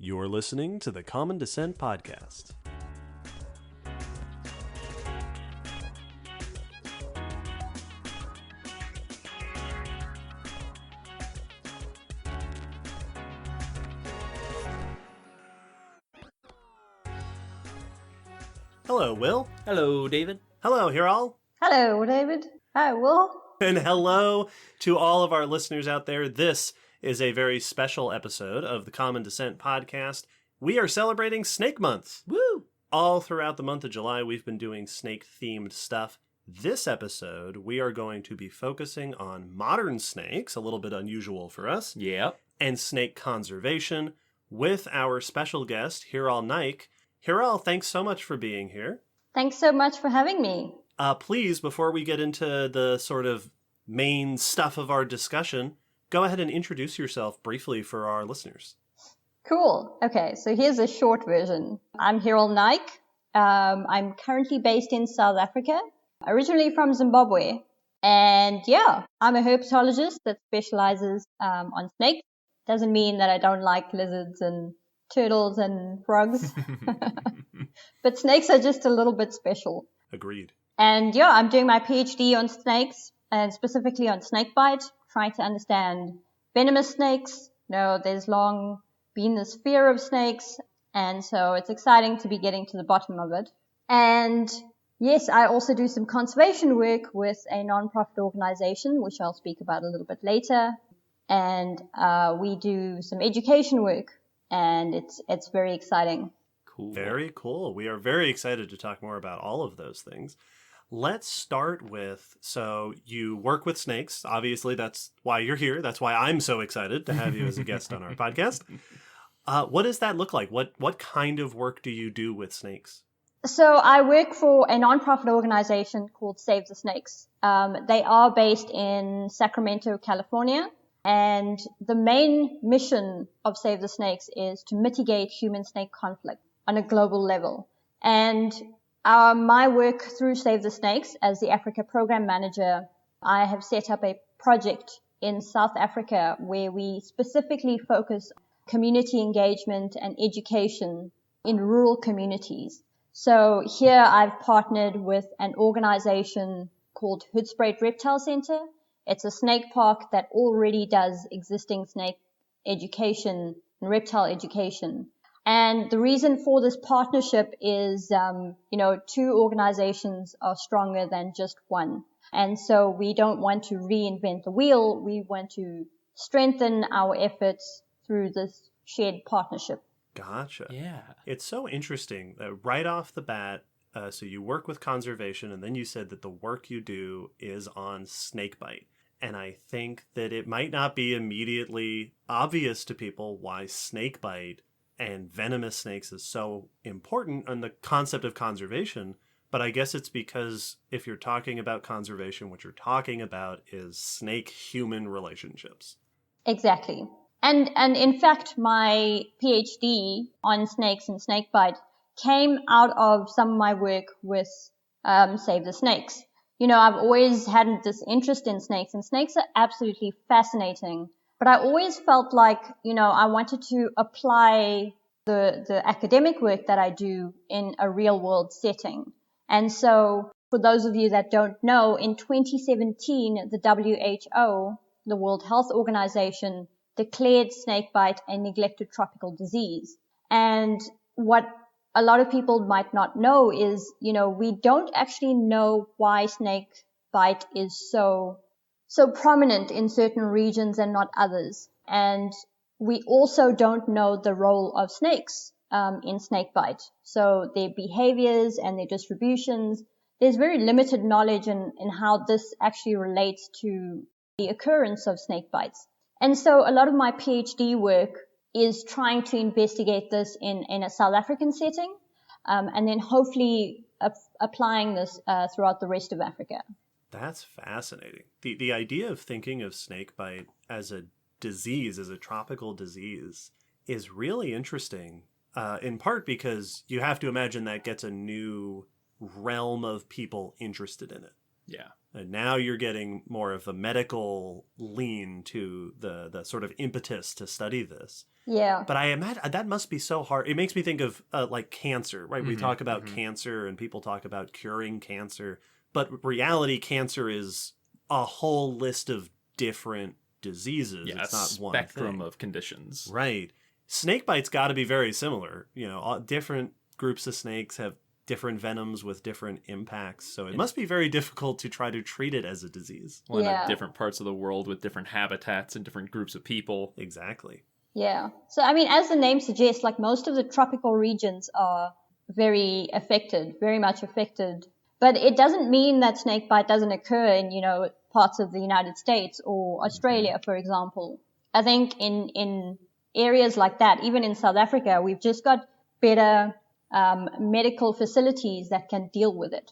You're listening to the Common Descent Podcast. Hello, Will. Hello, David. Hello, Hiral. Hello, David. Hi, Will. And hello to all of our listeners out there. This is a very special episode of the Common Descent Podcast. We are celebrating Snake Month. Woo! All throughout the month of July, we've been doing snake-themed stuff. This episode, we are going to be focusing on modern snakes, a little bit unusual for us, Yep. and snake conservation with our special guest, Hiral Naik. Hiral, thanks so much for being here. Thanks so much for having me. Please, before we get into the sort of main stuff of our discussion, go ahead and introduce yourself briefly for our listeners. Cool. Okay, so here's a short version. I'm Hiral Naik. I'm currently based in South Africa, originally from Zimbabwe. And yeah, I'm a herpetologist that specializes on snakes. Doesn't mean that I don't like lizards and turtles and frogs. But snakes are just a little bit special. Agreed. And yeah, I'm doing my PhD on snakes, and specifically on snakebite, trying to understand venomous snakes. There's long been this fear of snakes, and so it's exciting to be getting to the bottom of it. And yes, I also do some conservation work with a non-profit organization, which I'll speak about a little bit later. And we do some education work, and it's very exciting. Cool. Very cool. We are very excited to talk more about all of those things. Let's start with, so you work with snakes. Obviously, that's why you're here. That's why I'm so excited to have you as a guest on our podcast. What does that look like? What kind of work do you do with snakes? So I work for a nonprofit organization called Save the Snakes. They are based in Sacramento, California. And the main mission of Save the Snakes is to mitigate human-snake conflict on a global level. And my work through Save the Snakes as the Africa Program Manager, I have set up a project in South Africa where we specifically focus on community engagement and education in rural communities. So here I've partnered with an organization called Hoedspruit Reptile Center. It's a snake park that already does existing snake education and reptile education. And the reason for this partnership is, two organizations are stronger than just one. And so we don't want to reinvent the wheel. We want to strengthen our efforts through this shared partnership. Gotcha. Yeah. It's so interesting that right off the bat, so you work with conservation, and then you said that the work you do is on snakebite. And I think that it might not be immediately obvious to people why snakebite and venomous snakes is so important on the concept of conservation. But I guess it's because if you're talking about conservation, what you're talking about is snake-human relationships. Exactly. And in fact, my PhD on snakes and snakebite came out of some of my work with Save the Snakes. I've always had this interest in snakes, and snakes are absolutely fascinating. But I always felt like, I wanted to apply the academic work that I do in a real world setting. And so for those of you that don't know, in 2017, the WHO, the World Health Organization, declared snakebite a neglected tropical disease. And what a lot of people might not know is, we don't actually know why snake bite is so prominent in certain regions and not others. And we also don't know the role of snakes in snake bite. So their behaviors and their distributions, there's very limited knowledge in how this actually relates to the occurrence of snake bites. And so a lot of my PhD work is trying to investigate this in a South African setting, and then hopefully applying this throughout the rest of Africa. That's fascinating. The idea of thinking of snakebite as a disease, as a tropical disease, is really interesting, in part because you have to imagine that gets a new realm of people interested in it. Yeah. And now you're getting more of a medical lean to the sort of impetus to study this. Yeah. But I imagine that must be so hard. It makes me think of like cancer, right? We talk about cancer and people talk about curing cancer. But reality, cancer is a whole list of different diseases. Yeah, it's not one spectrum thing. of conditions. Right. Snakebite's got to be very similar. You know, all different groups of snakes have different venoms with different impacts. So it must be very difficult to try to treat it as a disease. Well, in Yeah. different parts of the world with different habitats and different groups of people. Exactly. Yeah. So, I mean, as the name suggests, like most of the tropical regions are very affected, very much affected. But it doesn't mean that snakebite doesn't occur in, you know, parts of the United States or Australia, for example. I think in areas like that, even in South Africa, we've just got better medical facilities that can deal with it.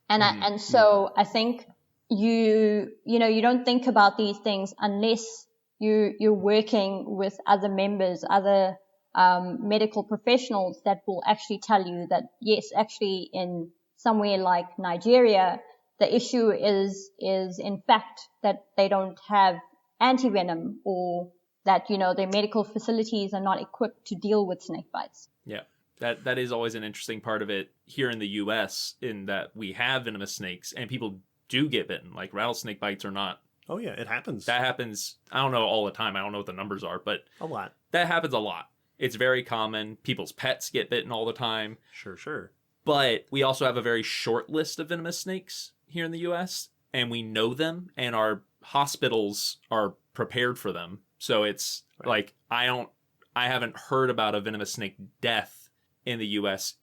And so I think you don't think about these things unless you're working with other members, other medical professionals that will actually tell you that, yes, actually in somewhere like Nigeria, the issue is in fact that they don't have antivenom, or that, you know, their medical facilities are not equipped to deal with snake bites. Yeah. That is always an interesting part of it here in the U.S., in that we have venomous snakes and people do get bitten. Like rattlesnake bites are not. Oh, yeah, it happens. That happens, I don't know all the time. I don't know what the numbers are, but a lot. That happens a lot. It's very common. People's pets get bitten all the time. Sure. But we also have a very short list of venomous snakes here in the U.S., and we know them, and our hospitals are prepared for them. So it's like, I haven't heard about a venomous snake death in the U.S.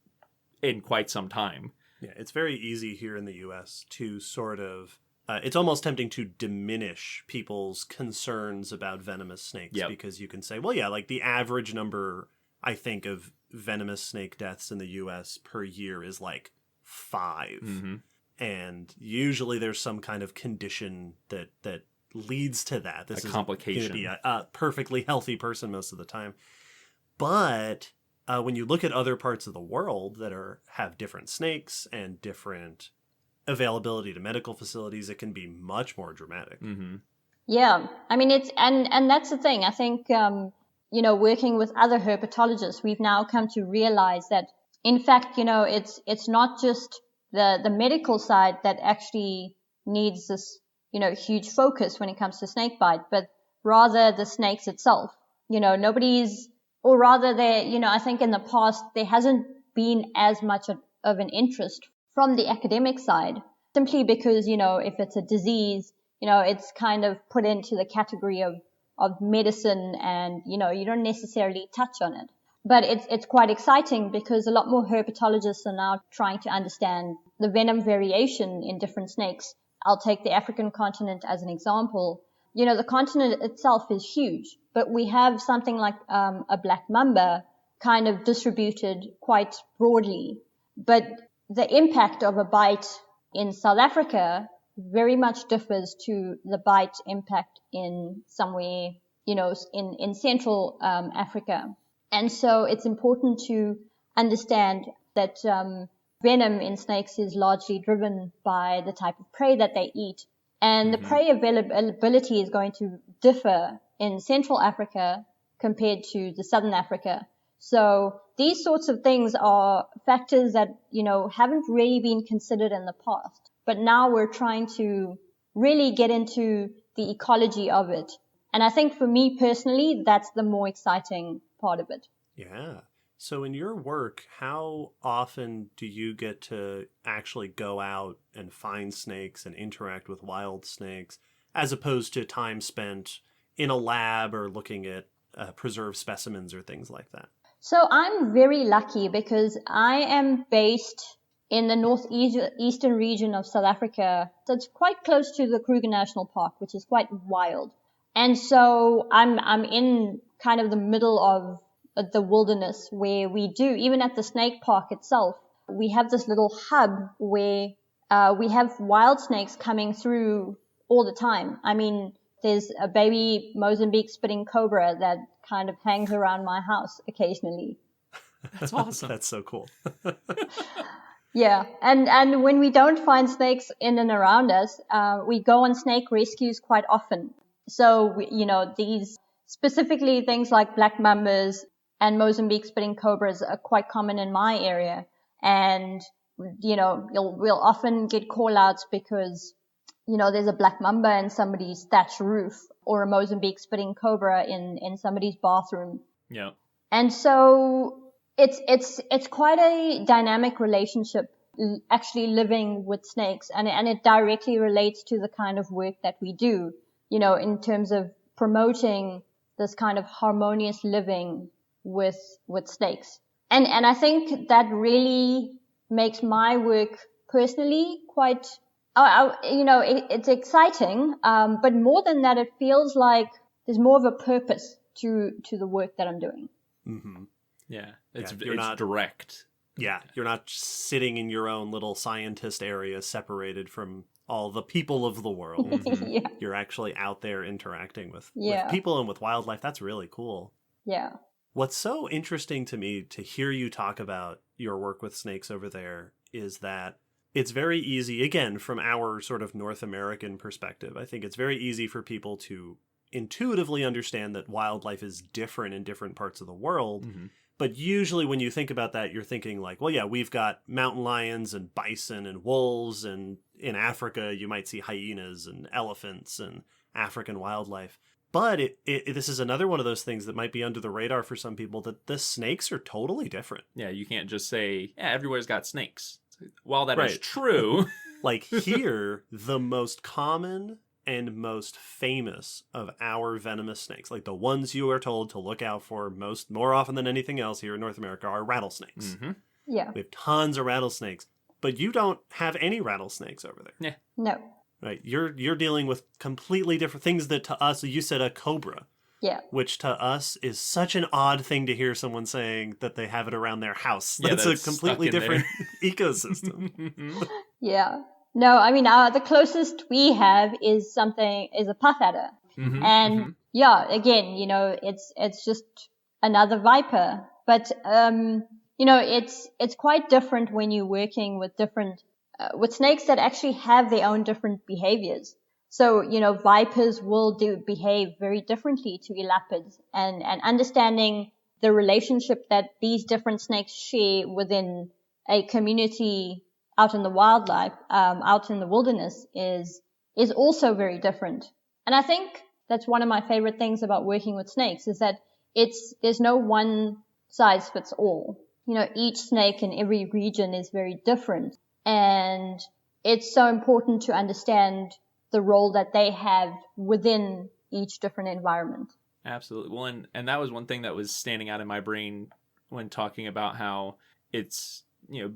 in quite some time. Yeah, it's very easy here in the U.S. to sort of, it's almost tempting to diminish people's concerns about venomous snakes, because you can say, well, yeah, like the average number, I think, of venomous snake deaths in the U.S. per year is like 5. Mm-hmm. And usually there's some kind of condition that leads to that. This a is complication. going to be a perfectly healthy person most of the time. But when you look at other parts of the world that have different snakes and different availability to medical facilities, it can be much more dramatic. Mm-hmm. Yeah, I mean, it's and that's the thing. I think working with other herpetologists, we've now come to realize that, in fact, it's not just the medical side that actually needs this huge focus when it comes to snakebite, but rather the snakes itself. Or rather, I think in the past there hasn't been as much of an interest from the academic side, simply because, if it's a disease, it's kind of put into the category of medicine, and, you don't necessarily touch on it. But it's quite exciting because a lot more herpetologists are now trying to understand the venom variation in different snakes. I'll take the African continent as an example. The continent itself is huge, but we have something like a black mamba kind of distributed quite broadly. But the impact of a bite in South Africa very much differs to the bite impact in somewhere, in Central Africa. And so it's important to understand that venom in snakes is largely driven by the type of prey that they eat. And the prey availability is going to differ in Central Africa compared to the Southern Africa. So these sorts of things are factors that, haven't really been considered in the past. But now we're trying to really get into the ecology of it. And I think for me personally, that's the more exciting part of it. Yeah. So in your work, how often do you get to actually go out and find snakes and interact with wild snakes, as opposed to time spent in a lab or looking at preserved specimens or things like that? So I'm very lucky because I am based in the northeastern region of South Africa. So it's quite close to the Kruger National Park, which is quite wild. And so I'm in kind of the middle of the wilderness, where we do, even at the snake park itself, we have this little hub where we have wild snakes coming through all the time. I mean, there's a baby Mozambique spitting cobra that kind of hangs around my house occasionally. That's awesome. That's so cool. Yeah, and when we don't find snakes in and around us, we go on snake rescues quite often. So, these specifically things like black mambas and Mozambique spitting cobras are quite common in my area. And, we'll often get call outs because, there's a black mamba in somebody's thatch roof or a Mozambique spitting cobra in somebody's bathroom. Yeah. And so it's quite a dynamic relationship actually living with snakes, and it directly relates to the kind of work that we do, in terms of promoting this kind of harmonious living with snakes. And I think that really makes my work personally quite, it's exciting, but more than that, it feels like there's more of a purpose to the work that I'm doing. Mm-hmm. Yeah, it's not direct. Yeah, you're not sitting in your own little scientist area separated from all the people of the world. Mm-hmm. Yeah. You're actually out there interacting with Yeah. people and with wildlife. That's really cool. Yeah. What's so interesting to me to hear you talk about your work with snakes over there is that it's very easy, again, from our sort of North American perspective, I think it's very easy for people to intuitively understand that wildlife is different in different parts of the world. Mm-hmm. But usually when you think about that, you're thinking like, well, yeah, we've got mountain lions and bison and wolves. And in Africa, you might see hyenas and elephants and African wildlife. But this is another one of those things that might be under the radar for some people, that the snakes are totally different. Yeah, you can't just say, yeah, everywhere's got snakes. While that is Right. trure. Like here, the most common and most famous of our venomous snakes, like the ones you are told to look out for more often than anything else here in North America, are rattlesnakes. Mm-hmm. Yeah. We have tons of rattlesnakes, but you don't have any rattlesnakes over there. Yeah. No. Right? You're dealing with completely different things that to us, you said a cobra, Yeah. which to us is such an odd thing to hear someone saying that they have it around their house. Yeah, That's a that's completely stuck in different ecosystem. Yeah. No, I mean, the closest we have is a puff adder. Mm-hmm. And Mm-hmm. yeah, again, it's just another viper. But, it's quite different when you're working with with snakes that actually have their own different behaviors. So, vipers will behave very differently to elapids, and understanding the relationship that these different snakes share within a community out in the wildlife, out in the wilderness is also very different. And I think that's one of my favorite things about working with snakes, is that there's no one size fits all. Each snake in every region is very different. And it's so important to understand the role that they have within each different environment. Absolutely. Well, and that was one thing that was standing out in my brain when talking about how it's,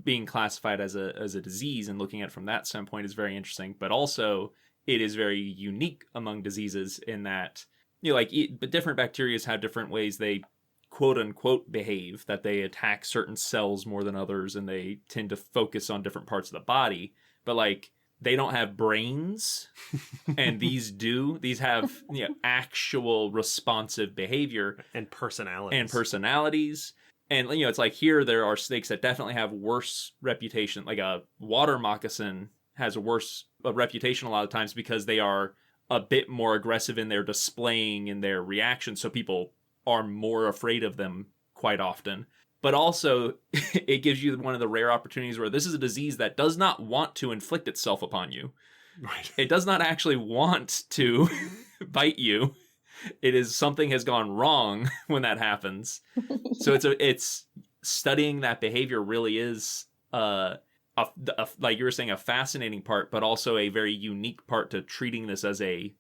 being classified as a disease, and looking at it from that standpoint is very interesting. But also, it is very unique among diseases in that, but different bacteria have different ways they quote unquote behave, that they attack certain cells more than others, and they tend to focus on different parts of the body. But they don't have brains, and these have actual responsive behavior and personalities. And it's like here there are snakes that definitely have worse reputation. Like a water moccasin has a worse reputation a lot of times because they are a bit more aggressive in their displaying and their reactions, so people are more afraid of them quite often. But also, it gives you one of the rare opportunities where this is a disease that does not want to inflict itself upon you. Right. It does not actually want to bite you. It is something has gone wrong when that happens. So it's studying that behavior really is like you were saying, a fascinating part, but also a very unique part to treating this as a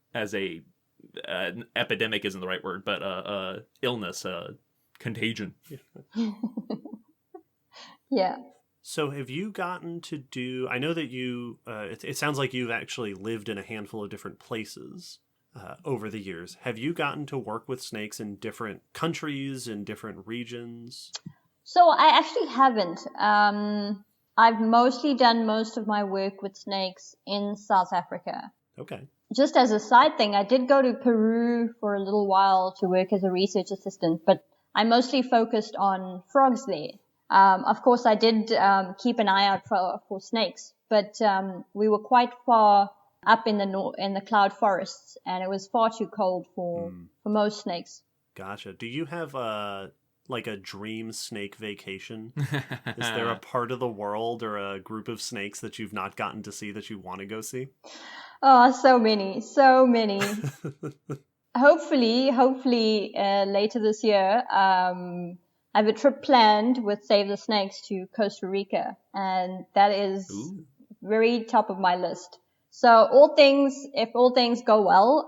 epidemic isn't the right word, but illness, contagion. Yeah. So have you gotten to do, I know that you, it sounds like you've actually lived in a handful of different places over the years. Have you gotten to work with snakes in different countries, in different regions? So I actually haven't. I've mostly done most of my work with snakes in South Africa. Okay. Just as a side thing, I did go to Peru for a little while to work as a research assistant, but I mostly focused on frogs there. Of course, I did keep an eye out for snakes, but we were quite far up in the cloud forests, and it was far too cold for most snakes. Gotcha. Do you have like a dream snake vacation? Is there a part of the world or a group of snakes that you've not gotten to see that you want to go see? Oh, so many. Hopefully, later this year, I have a trip planned with Save the Snakes to Costa Rica, and that is very top of my list. So if all things go well,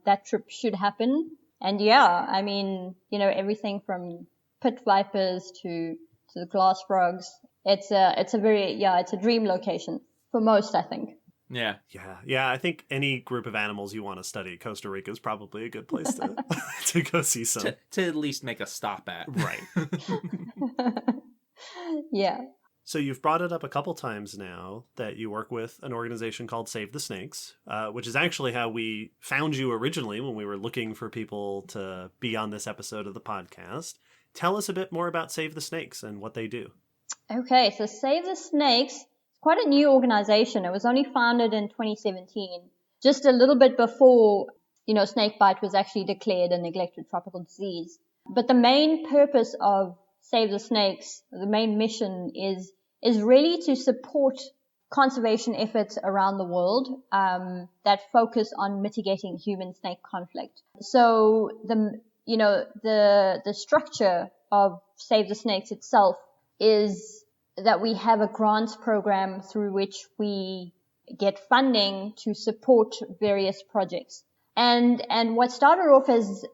that trip should happen. And yeah, I mean, everything from pit vipers to the glass frogs. It's a dream location for most, I think. Yeah. I think any group of animals you want to study, Costa Rica is probably a good place to to go see some. To at least make a stop at. Right. Yeah. So you've brought it up a couple times now that you work with an organization called Save the Snakes, which is actually how we found you originally when we were looking for people to be on this episode of the podcast. Tell us a bit more about Save the Snakes and what they do. Okay, so Save the Snakes is quite a new organization. It was only founded in 2017, just a little bit before, snakebite was actually declared a neglected tropical disease. But the main purpose of Save the Snakes, the main mission is really to support conservation efforts around the world that focus on mitigating human-snake conflict. So the structure of Save the Snakes itself is that we have a grants program through which we get funding to support various projects. And what started off as,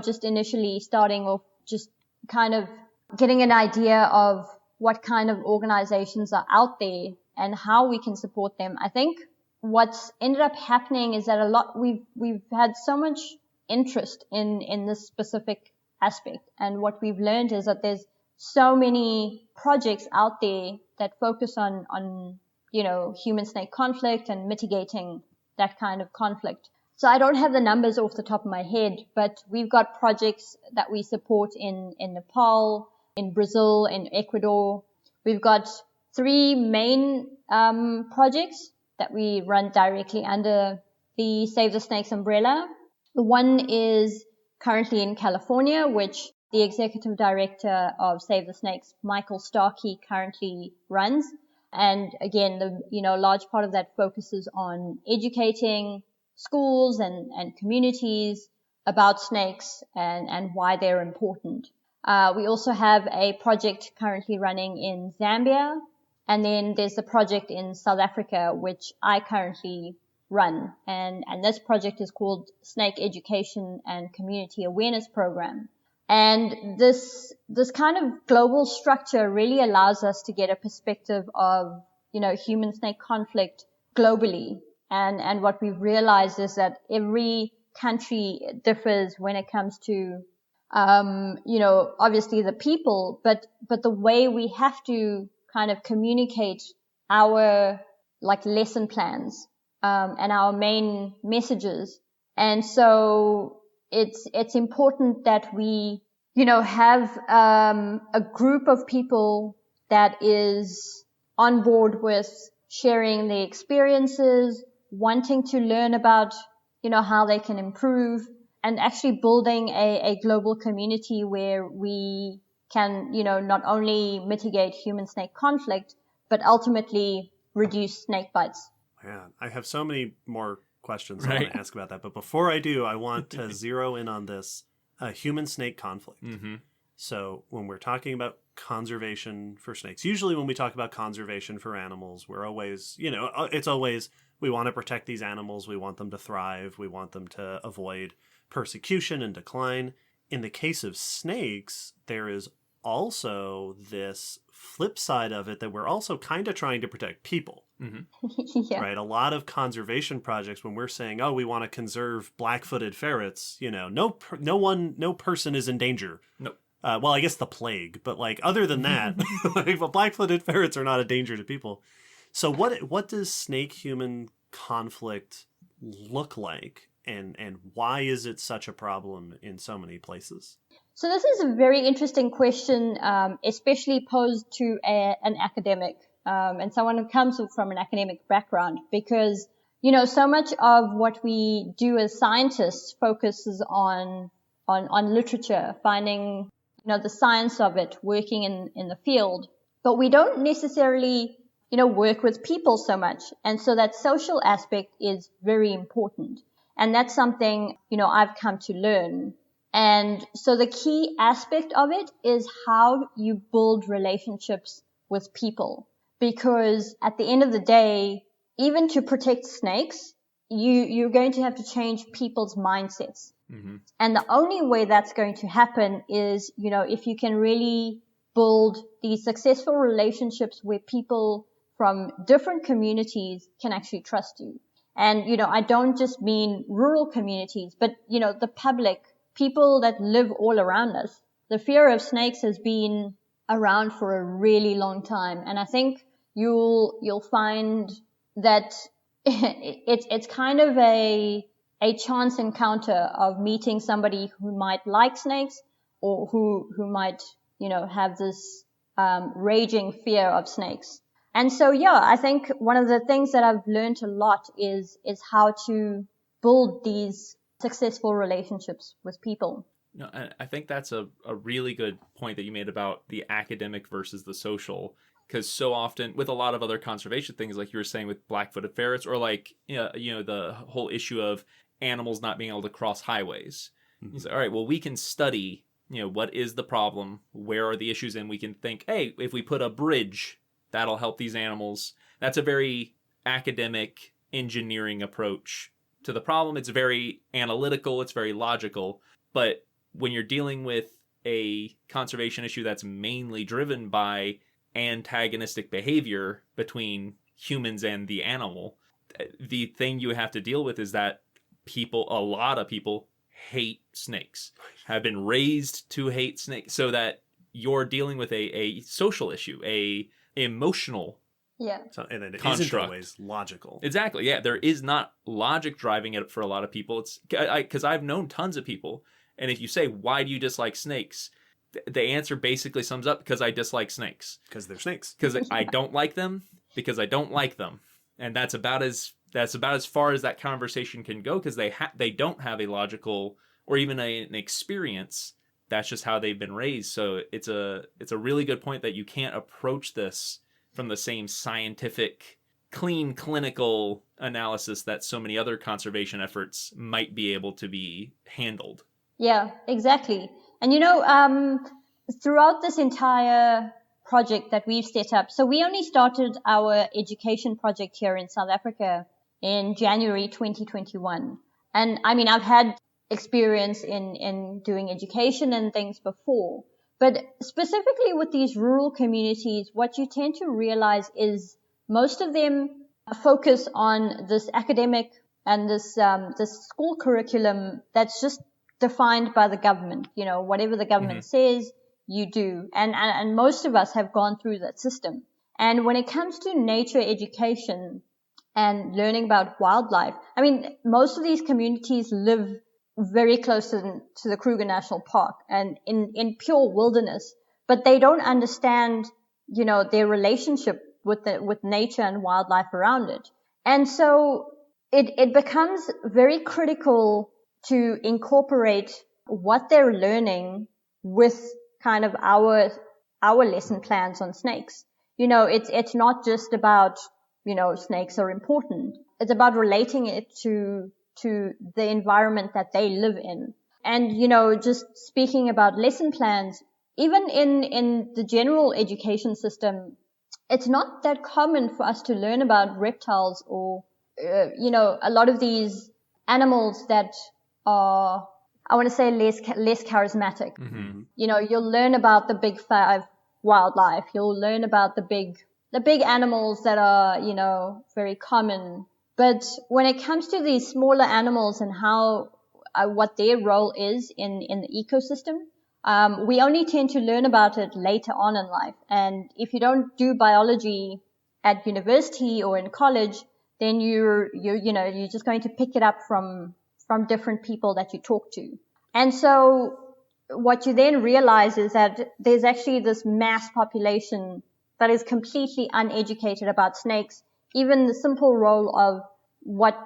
just initially starting off just kind of getting an idea of what kind of organizations are out there and how we can support them. I think what's ended up happening is that we've had so much interest in this specific aspect. And what we've learned is that there's so many projects out there that focus on human-snake conflict and mitigating that kind of conflict. So I don't have the numbers off the top of my head, but we've got projects that we support in Nepal, in Brazil, in Ecuador. We've got 3 main projects that we run directly under the Save the Snakes umbrella. The one is currently in California, which the executive director of Save the Snakes, Michael Starkey, currently runs. And again, the large part of that focuses on educating schools and communities about snakes and why they're important. We also have a project currently running in Zambia, and then there's a project in South Africa which I currently run, and this project is called Snake Education and Community Awareness Program. And this kind of global structure really allows us to get a perspective of human-snake conflict globally. And what we've realized is that every country differs when it comes to, obviously the people, but the way we have to kind of communicate our lesson plans, and our main messages. And so it's important that we, have, a group of people that is on board with sharing the experiences, wanting to learn about, how they can improve, and actually building a global community where we can, not only mitigate human-snake conflict, but ultimately reduce snake bites. Yeah, I have so many more questions I want to ask about that. But before I do, I want to zero in on this human-snake conflict. Mm-hmm. So when we're talking about conservation for snakes, usually when we talk about conservation for animals, we're always, it's always we want to protect these animals. We want them to thrive. We want them to avoid persecution and decline. In the case of snakes, there is also this flip side of it that we're also kind of trying to protect people. Mm-hmm. Yeah. Right? A lot of conservation projects, when we're saying, we want to conserve black-footed ferrets, no person is in danger. Nope. Well, I guess the plague, but other than that, black-footed ferrets are not a danger to people. So what does snake-human conflict look like, and why is it such a problem in so many places? So this is a very interesting question, especially posed to an academic and someone who comes from an academic background, because, so much of what we do as scientists focuses on literature, finding, the science of it, working in the field, but we don't necessarily, work with people so much. And so that social aspect is very important. And that's something, I've come to learn. And so the key aspect of it is how you build relationships with people. Because at the end of the day, even to protect snakes, you're going to have to change people's mindsets. Mm-hmm. And the only way that's going to happen is, if you can really build these successful relationships where people from different communities can actually trust you. And, I don't just mean rural communities, but, the public, people that live all around us. The fear of snakes has been around for a really long time. And I think you'll find that it's kind of a chance encounter of meeting somebody who might like snakes or who might, have this, raging fear of snakes. And so, I think one of the things that I've learned a lot is how to build these successful relationships with people. No, I think that's a really good point that you made about the academic versus the social, because so often with a lot of other conservation things, like you were saying with black-footed ferrets, or like, the whole issue of animals not being able to cross highways. Mm-hmm. You say, all right, well, we can study, what is the problem? Where are the issues? And we can think, hey, if we put a bridge, that'll help these animals. That's a very academic engineering approach to the problem. It's very analytical. It's very logical. But when you're dealing with a conservation issue that's mainly driven by antagonistic behavior between humans and the animal, the thing you have to deal with is that a lot of people hate snakes, have been raised to hate snakes, so that you're dealing with a social issue, a emotional So, and it construct. isn't always logical. Exactly. Yeah, there is not logic driving it for a lot of people. It's because I've known tons of people, and if you say, why do you dislike snakes? The answer basically sums up, because I dislike snakes. Because they're snakes. Because I don't like them, because I don't like them. And that's about as far as that conversation can go, because they don't have a logical or even an experience. That's just how they've been raised. So it's a really good point that you can't approach this from the same scientific, clean, clinical analysis that so many other conservation efforts might be able to be handled. Yeah, exactly. And throughout this entire project that we've set up, so we only started our education project here in South Africa in January 2021. And I mean, I've had experience in doing education and things before, but specifically with these rural communities, what you tend to realize is most of them focus on this academic and this school curriculum that's just defined by the government. Whatever the government says, you do. And most of us have gone through that system. And when it comes to nature education and learning about wildlife, I mean, most of these communities live very close to the Kruger National Park and in pure wilderness, but they don't understand, their relationship with nature and wildlife around it. And so it becomes very critical to incorporate what they're learning with kind of our lesson plans on snakes. It's not just about, snakes are important. It's about relating it to the environment that they live in. And, just speaking about lesson plans, even in the general education system, it's not that common for us to learn about reptiles or, a lot of these animals that are, I want to say, less charismatic. Mm-hmm. You'll learn about the big five wildlife. You'll learn about the big animals that are, very common. But when it comes to these smaller animals and how, what their role is in the ecosystem, we only tend to learn about it later on in life. And if you don't do biology at university or in college, then you're just going to pick it up from different people that you talk to. And so what you then realize is that there's actually this mass population that is completely uneducated about snakes, even the simple role of what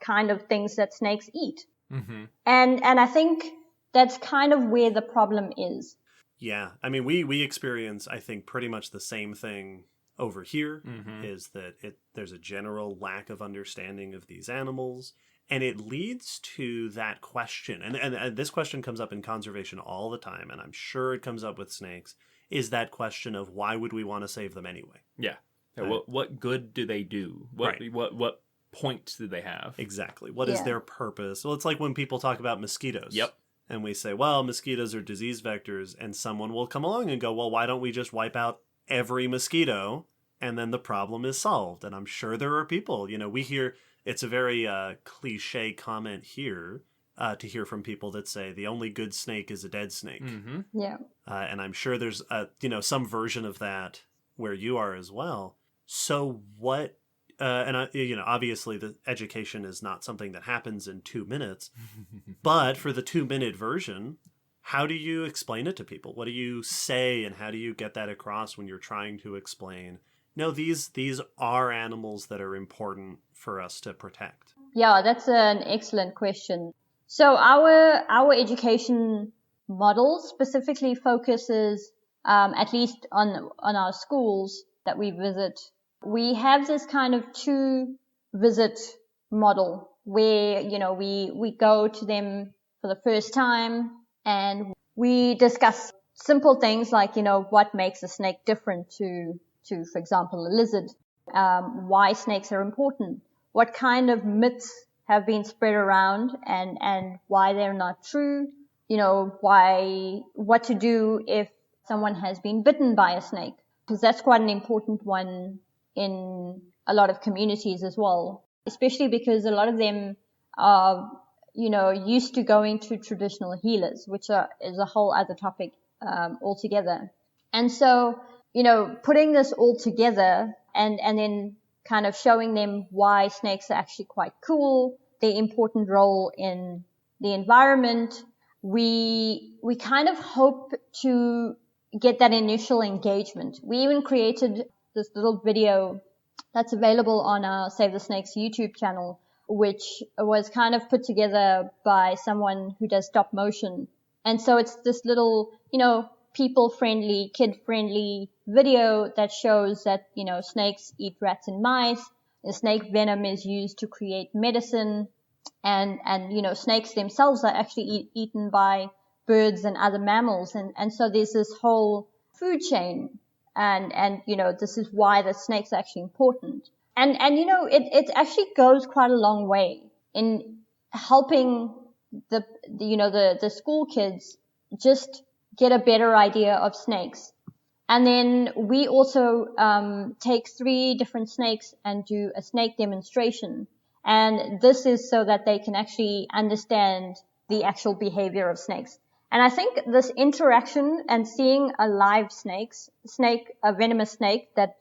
kind of things that snakes eat. Mm-hmm. And I think that's kind of where the problem is. Yeah, I mean, we experience, I think, pretty much the same thing over here, is that there's a general lack of understanding of these animals, and it leads to that question, and this question comes up in conservation all the time, and I'm sure it comes up with snakes, is that question of why would we want to save them anyway? Yeah. What good do they do? What points do they have? Exactly. What is their purpose? Well, it's like when people talk about mosquitoes. Yep. And we say, well, mosquitoes are disease vectors, and someone will come along and go, well, why don't we just wipe out every mosquito, and then the problem is solved? And I'm sure there are people, we hear, it's a very cliche comment here, to hear from people that say the only good snake is a dead snake. Mm-hmm. Yeah. And I'm sure there's, some version of that where you are as well. So what... obviously the education is not something that happens in 2 minutes, but for the 2-minute version, how do you explain it to people? What do you say, and how do you get that across when you're trying to explain, no, these are animals that are important for us to protect? Yeah, that's an excellent question. So our education model specifically focuses, at least on our schools that we visit. We have this kind of 2-visit model where, we go to them for the first time and we discuss simple things like, what makes a snake different to, for example, a lizard, why snakes are important, what kind of myths have been spread around and why they're not true, what to do if someone has been bitten by a snake, because that's quite an important one in a lot of communities as well, especially because a lot of them are, used to going to traditional healers, which is a whole other topic altogether. And so, putting this all together and then kind of showing them why snakes are actually quite cool, their important role in the environment, we kind of hope to get that initial engagement. We even created this little video that's available on our Save the Snakes YouTube channel, which was kind of put together by someone who does stop motion. And so it's this little, people-friendly, kid-friendly video that shows that, snakes eat rats and mice. The snake venom is used to create medicine. And snakes themselves are actually eaten by birds and other mammals. And so there's this whole food chain. And this is why the snake's are actually important. And it actually goes quite a long way in helping the school kids just get a better idea of snakes. And then we also take 3 different snakes and do a snake demonstration. And this is so that they can actually understand the actual behavior of snakes. And I think this interaction and seeing a live a venomous snake that,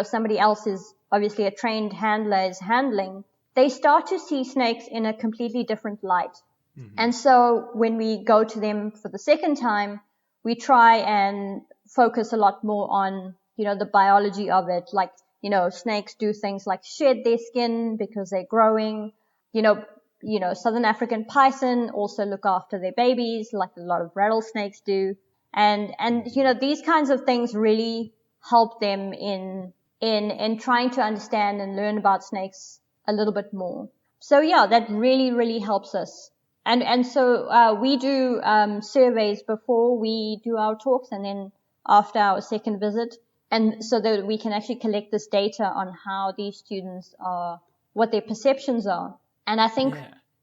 somebody else is obviously a trained handler is handling, they start to see snakes in a completely different light. Mm-hmm. And so when we go to them for the second time, we try and focus a lot more on, the biology of it. Like, snakes do things like shed their skin because they're growing, Southern African python also look after their babies like a lot of rattlesnakes do. And these kinds of things really help them in trying to understand and learn about snakes a little bit more. So yeah, that really, really helps us. And so, we do, surveys before we do our talks and then after our second visit. And so that we can actually collect this data on how these students are, what their perceptions are. And I think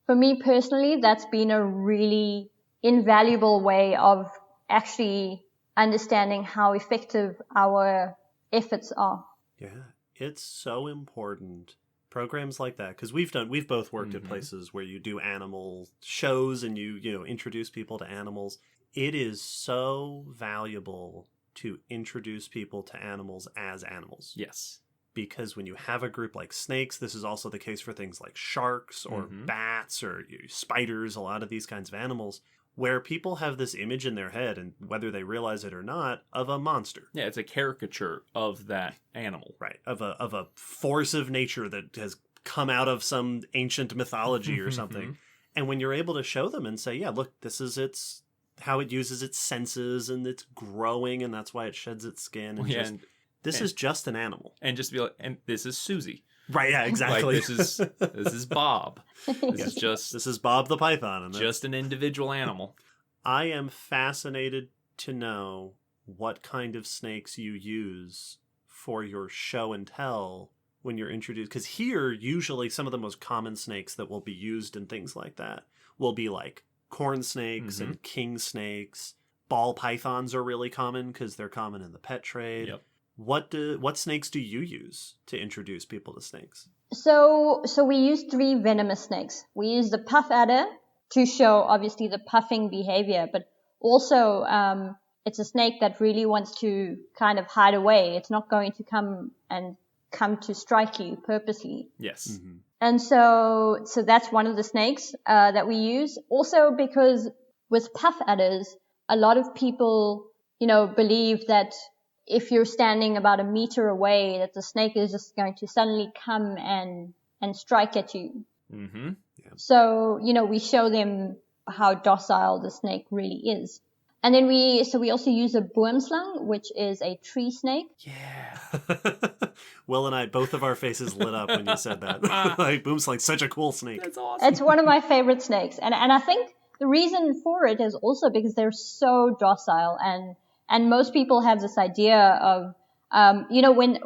for me personally, that's been a really invaluable way of actually understanding how effective our efforts are. Yeah, it's so important. Programs like that, because we've both worked at places where you do animal shows and you introduce people to animals. It is so valuable to introduce people to animals as animals. Yes. Because when you have a group like snakes, this is also the case for things like sharks or bats or spiders, a lot of these kinds of animals. where people have this image in their head, and whether they realize it or not, of a monster. Yeah, it's a caricature of that animal. Right. Of a force of nature that has come out of some ancient mythology or something. And when you're able to show them and say, yeah, look, this is how it uses its senses, and it's growing, and that's why it sheds its skin. And this is just an animal. And just be like, and this is Susie. Right, yeah, exactly. Like, this is Bob. This is Bob the Python. And just an individual animal. I am fascinated to know what kind of snakes you use for your show and tell when you're introduced. Because here, usually some of the most common snakes that will be used in things like that will be like corn snakes and king snakes. Ball pythons are really common because they're common in the pet trade. Yep. What snakes do you use to introduce people to snakes? So we use 3 venomous snakes. We use the puff adder to show obviously the puffing behavior, but also it's a snake that really wants to kind of hide away. It's not going to come to strike you purposely. Yes. Mm-hmm. And so that's one of the snakes that we use. Also because with puff adders, a lot of people, believe that if you're standing about a meter away, that the snake is just going to suddenly come and strike at you. Mm-hmm. Yeah. So, we show them how docile the snake really is. And then we also use a boomslang, which is a tree snake. Yeah. Will and I, both of our faces lit up when you said that. Like, boomslang's such a cool snake. That's awesome. It's one of my favorite snakes. And I think the reason for it is also because they're so docile, and most people have this idea of, when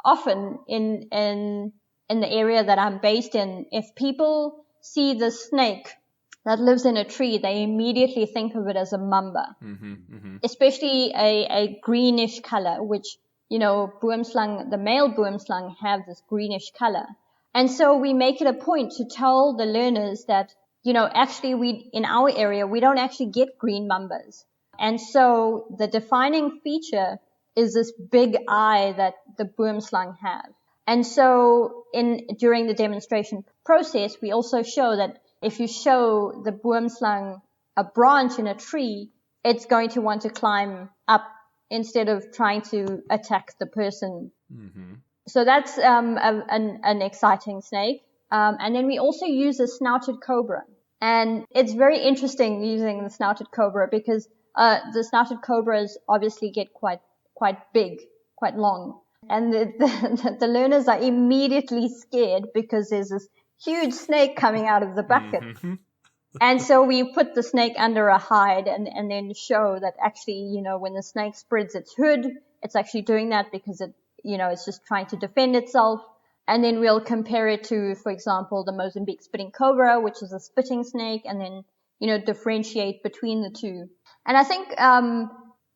often in the area that I'm based in, if people see the snake that lives in a tree, they immediately think of it as a mamba, especially a greenish color, which, boomslang, the male boomslang have this greenish color. And so we make it a point to tell the learners that, actually in our area, we don't actually get green mambas. And so the defining feature is this big eye that the boomslang have. And so during the demonstration process, we also show that if you show the boomslang a branch in a tree, it's going to want to climb up instead of trying to attack the person. Mm-hmm. So that's an exciting snake. And then we also use a snouted cobra. And it's very interesting using the snouted cobra because the snouted cobras obviously get quite big, quite long. And the learners are immediately scared because there's this huge snake coming out of the bucket. Mm-hmm. And so we put the snake under a hide and then show that actually, when the snake spreads its hood, it's actually doing that because it's just trying to defend itself. And then we'll compare it to, for example, the Mozambique spitting cobra, which is a spitting snake, and then, differentiate between the two. And I think,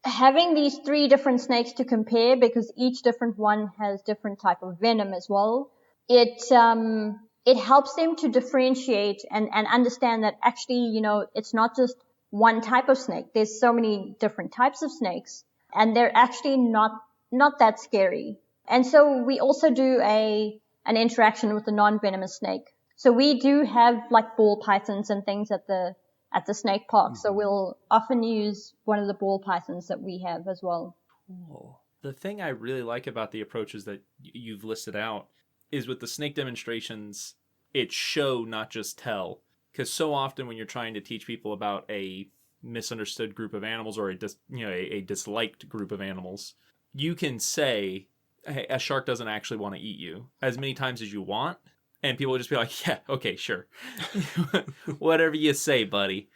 having these 3 different snakes to compare, because each different one has different type of venom as well, it helps them to differentiate and understand that actually, it's not just one type of snake. There's so many different types of snakes, and they're actually not that scary. And so we also do an interaction with the non-venomous snake. So we do have like ball pythons and things at the snake park. Mm-hmm. So we'll often use one of the ball pythons that we have as well. Cool. The thing I really like about the approaches that you've listed out is with the snake demonstrations, it's show, not just tell. Because so often when you're trying to teach people about a misunderstood group of animals or a disliked group of animals, you can say, hey, a shark doesn't actually want to eat you as many times as you want. And people will just be like, yeah, okay, sure. Whatever you say, buddy.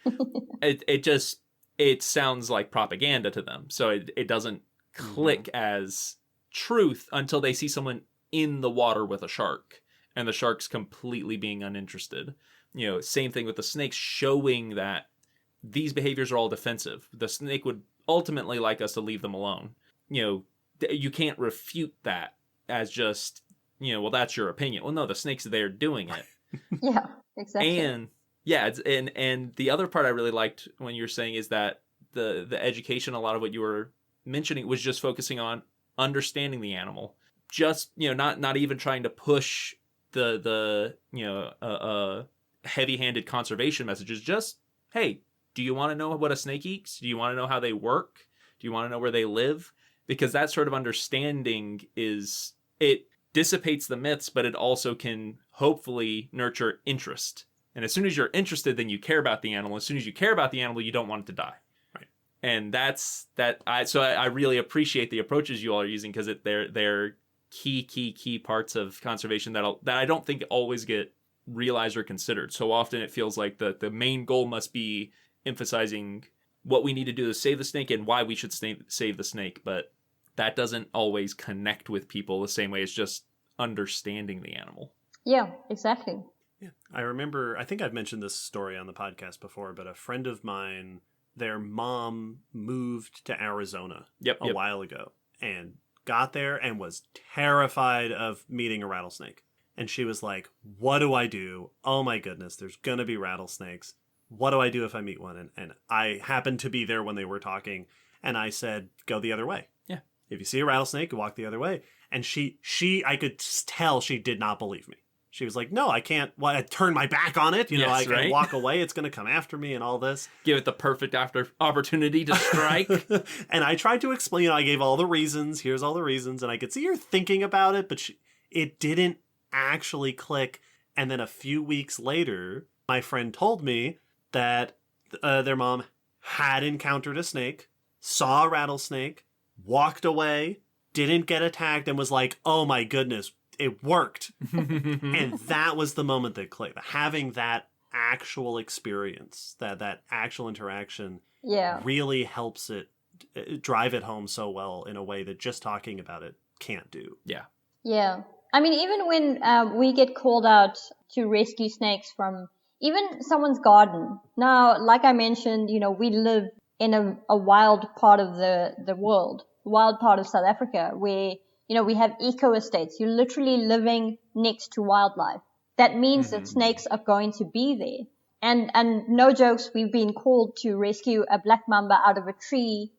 It sounds like propaganda to them. So it doesn't click as truth until they see someone in the water with a shark and the shark's completely being uninterested. Same thing with the snakes, showing that these behaviors are all defensive. The snake would ultimately like us to leave them alone. You can't refute that as just, well, that's your opinion. Well, no, the snake's there doing it. Yeah, exactly. And yeah, and the other part I really liked when you were saying is that the education, a lot of what you were mentioning was just focusing on understanding the animal. Just, not even trying to push the heavy-handed conservation messages. Just, hey, do you want to know what a snake eats? Do you want to know how they work? Do you want to know where they live? Because that sort of understanding it dissipates the myths, but it also can hopefully nurture interest. And as soon as you're interested, then you care about the animal. As soon as you care about the animal, you don't want it to die. Right. And I really appreciate the approaches you all are using, because they're key parts of conservation that I don't think always get realized or considered. So often it feels like the main goal must be emphasizing what we need to do to save the snake and why we should save the snake, but that doesn't always connect with people the same way as just understanding the animal. Yeah, exactly. Yeah. I remember, I think I've mentioned this story on the podcast before, but a friend of mine, their mom moved to Arizona a while ago and got there and was terrified of meeting a rattlesnake. And she was like, what do I do? Oh my goodness, there's going to be rattlesnakes. What do I do if I meet one? And I happened to be there when they were talking. And I said, go the other way. Yeah. If you see a rattlesnake, walk the other way. And I could tell she did not believe me. She was like, no, I can't. Well, I turn my back on it. I can walk away. It's going to come after me and all this. Give it the perfect opportunity to strike. And I tried to explain, I gave all the reasons. Here's all the reasons. And I could see her thinking about it, but it didn't actually click. And then a few weeks later, my friend told me that their mom had encountered a snake, saw a rattlesnake, walked away, didn't get attacked, and was like, oh my goodness, it worked. And that was the moment that clicked. Having that actual experience, that actual interaction really helps it drive it home so well in a way that just talking about it can't do. Yeah. Yeah. I mean, even when we get called out to rescue snakes from even someone's garden. Now, like I mentioned, we live in a wild part of the world, wild part of South Africa, where, we have eco estates. You're literally living next to wildlife. That means that snakes are going to be there. And no jokes, we've been called to rescue a black mamba out of a tree,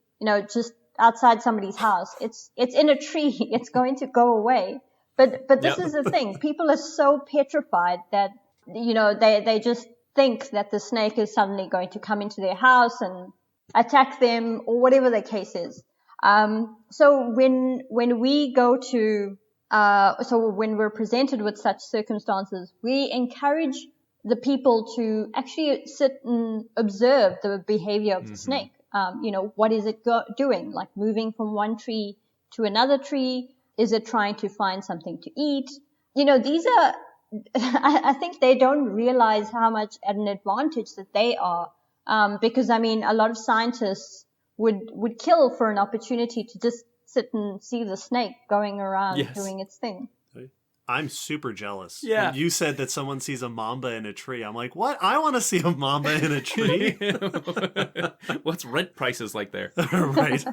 just outside somebody's house. It's in a tree. It's going to go away. But this is the thing. People are so petrified that, they just think that the snake is suddenly going to come into their house and attack them or whatever the case is. So when we go to, when we're presented with such circumstances, we encourage the people to actually sit and observe the behavior of the snake. What is it doing? Like moving from one tree to another tree? Is it trying to find something to eat? These are, I think they don't realize how much at an advantage that they are. Because a lot of scientists would kill for an opportunity to just sit and see the snake going around doing its thing. I'm super jealous. Yeah. When you said that someone sees a mamba in a tree, I'm like, what? I want to see a mamba in a tree. What's rent prices like there? Right.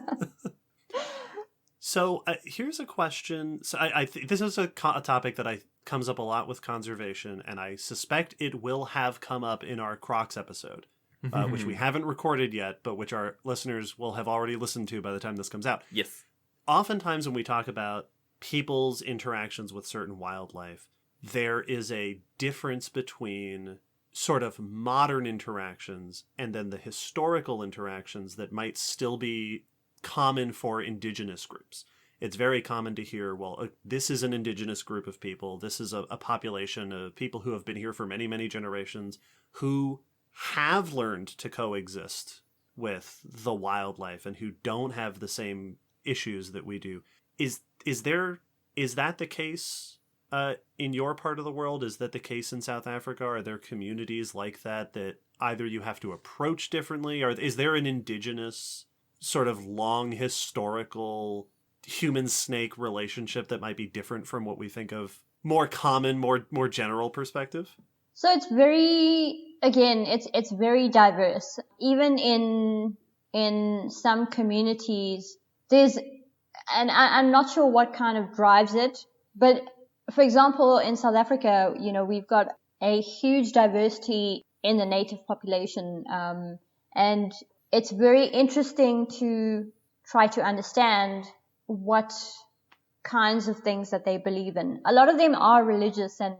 So here's a question. So I this is a topic that comes up a lot with conservation, and I suspect it will have come up in our Crocs episode, which we haven't recorded yet, but which our listeners will have already listened to by the time this comes out. Yes. Oftentimes when we talk about people's interactions with certain wildlife, there is a difference between sort of modern interactions and then the historical interactions that might still be common for indigenous groups. It's very common to hear, well, this is an indigenous group of people. This is a population of people who have been here for many, many generations who have learned to coexist with the wildlife and who don't have the same issues that we do. Is that the case in your part of the world? Is that the case in South Africa? Are there communities like that either you have to approach differently, or is there an indigenous sort of long historical human-snake relationship that might be different from what we think of more common, more general perspective? So it's very diverse. Even in some communities, and I'm not sure what kind of drives it, but for example, in South Africa, we've got a huge diversity in the native population, and it's very interesting to try to understand what kinds of things that they believe in. A lot of them are religious and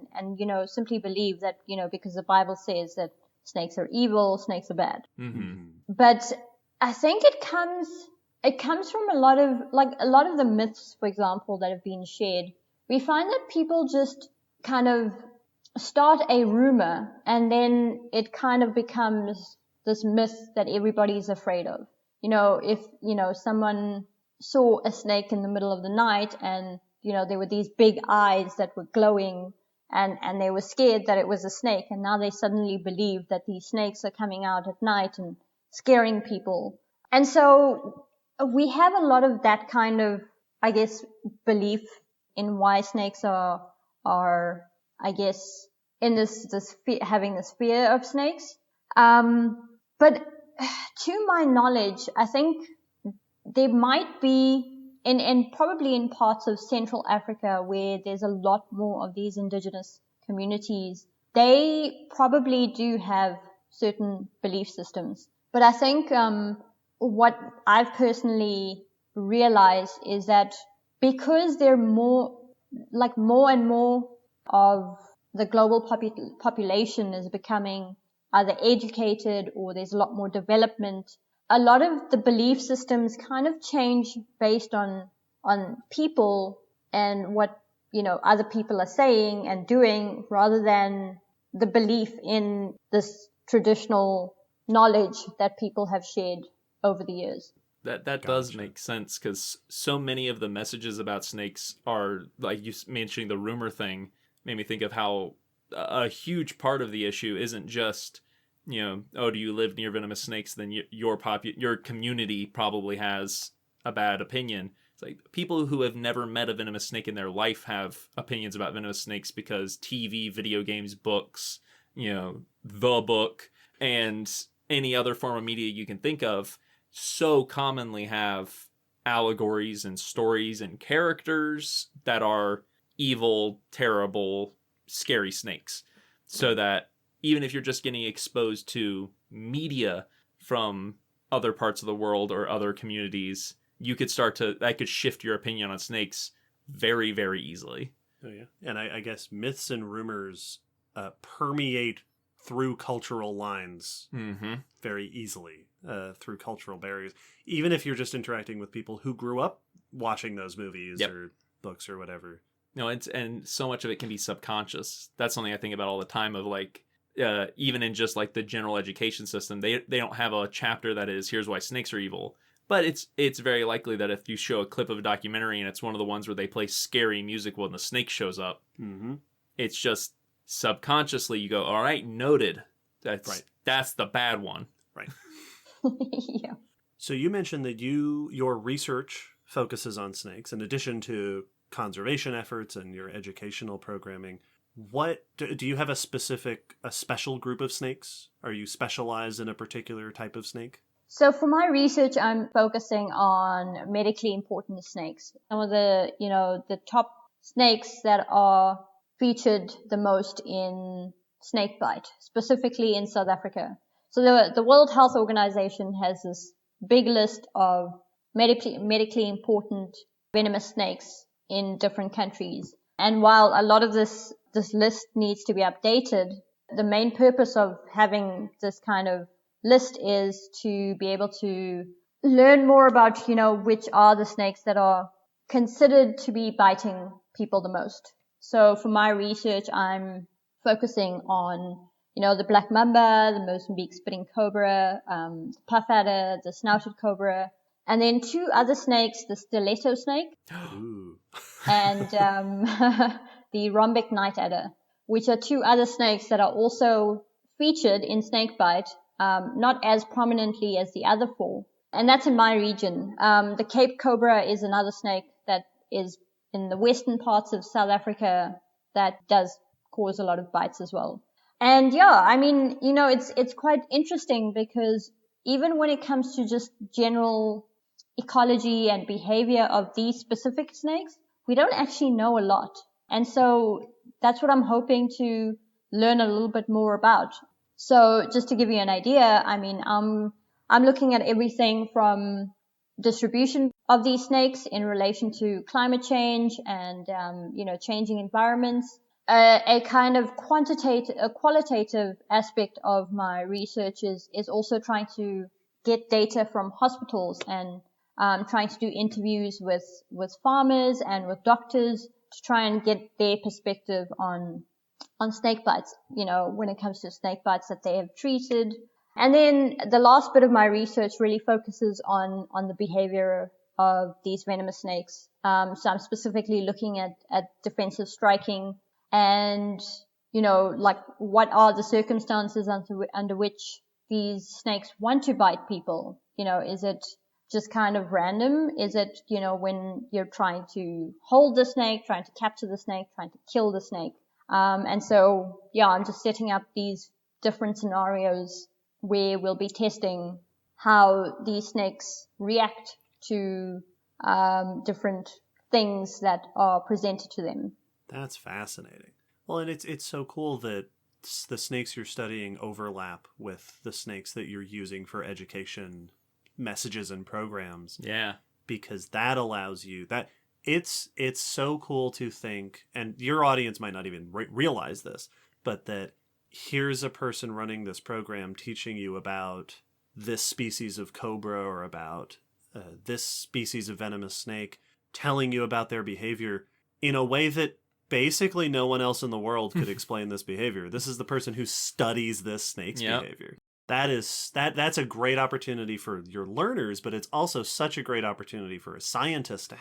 simply believe that, because the Bible says that, snakes are evil, snakes are bad. Mm-hmm. But I think it comes from a lot of the myths, for example, that have been shared. We find that people just kind of start a rumor and then it kind of becomes this myth that everybody's afraid of. If, someone saw a snake in the middle of the night and, there were these big eyes that were glowing and they were scared that it was a snake, and now they suddenly believe that these snakes are coming out at night and scaring people. And so we have a lot of that kind of, I guess, belief in why snakes are, I guess, in this having this fear of snakes. But to my knowledge, I think there might be probably in parts of Central Africa where there's a lot more of these indigenous communities, they probably do have certain belief systems. But I think what I've personally realized is that because there are more and more of the global population is becoming either educated or there's a lot more development, a lot of the belief systems kind of change based on people and what, other people are saying and doing, rather than the belief in this traditional knowledge that people have shared over the years. That does make sense, because so many of the messages about snakes are, like you mentioning the rumor thing, made me think of how a huge part of the issue isn't just, do you live near venomous snakes? Then your community probably has a bad opinion. It's like people who have never met a venomous snake in their life have opinions about venomous snakes because TV, video games, books, the book, and any other form of media you can think of so commonly have allegories and stories and characters that are evil, terrible, scary snakes. So that even if you're just getting exposed to media from other parts of the world or other communities, that could shift your opinion on snakes very, very easily. Oh, yeah. And I guess myths and rumors permeate through cultural lines very easily, through cultural barriers. Even if you're just interacting with people who grew up watching those movies or books or whatever. And so much of it can be subconscious. That's something I think about all the time, of like, even in just like the general education system, they don't have a chapter that is, here's why snakes are evil. But it's very likely that if you show a clip of a documentary and it's one of the ones where they play scary music when the snake shows up, it's just subconsciously you go, all right, noted. That's the bad one. Right. Yeah. So you mentioned that your research focuses on snakes in addition to conservation efforts and your educational programming. What do you have a special group of snakes? Are you specialized in a particular type of snake? So for my research, I'm focusing on medically important snakes. Some of the top snakes that are featured the most in Snakebite, specifically in South Africa. So the World Health Organization has this big list of medically important venomous snakes in different countries. And while a lot of this list needs to be updated, the main purpose of having this kind of list is to be able to learn more about, which are the snakes that are considered to be biting people the most. So for my research, I'm focusing on, the black mamba, the Mozambique spitting cobra, the puff adder, the snouted cobra, and then two other snakes, the stiletto snake and the rhombic night adder, which are two other snakes that are also featured in Snakebite, not as prominently as the other four. And that's in my region. The Cape cobra is another snake that is in the western parts of South Africa that does cause a lot of bites as well. And it's quite interesting because even when it comes to just general ecology and behavior of these specific snakes, we don't actually know a lot. And so that's what I'm hoping to learn a little bit more about. So just to give you an idea, I'm looking at everything from distribution of these snakes in relation to climate change and, changing environments, a kind of qualitative aspect of my research is also trying to get data from hospitals and trying to do interviews with farmers and with doctors to try and get their perspective on snake bites, when it comes to snake bites that they have treated. And then the last bit of my research really focuses on the behavior of these venomous snakes. So I'm specifically looking at defensive striking and, like what are the circumstances under which these snakes want to bite people? Is it just kind of random? Is it, when you're trying to hold the snake, trying to capture the snake, trying to kill the snake? And so, I'm just setting up these different scenarios where we'll be testing how these snakes react to different things that are presented to them. That's fascinating. Well, and it's so cool that the snakes you're studying overlap with the snakes that you're using for education messages and programs. Yeah. Because that allows you that it's so cool to think, and your audience might not even realize this, but that here's a person running this program teaching you about this species of cobra or about this species of venomous snake, telling you about their behavior in a way that basically no one else in the world could explain this behavior. This is the person who studies this snake's behavior. That's a great opportunity for your learners, but it's also such a great opportunity for a scientist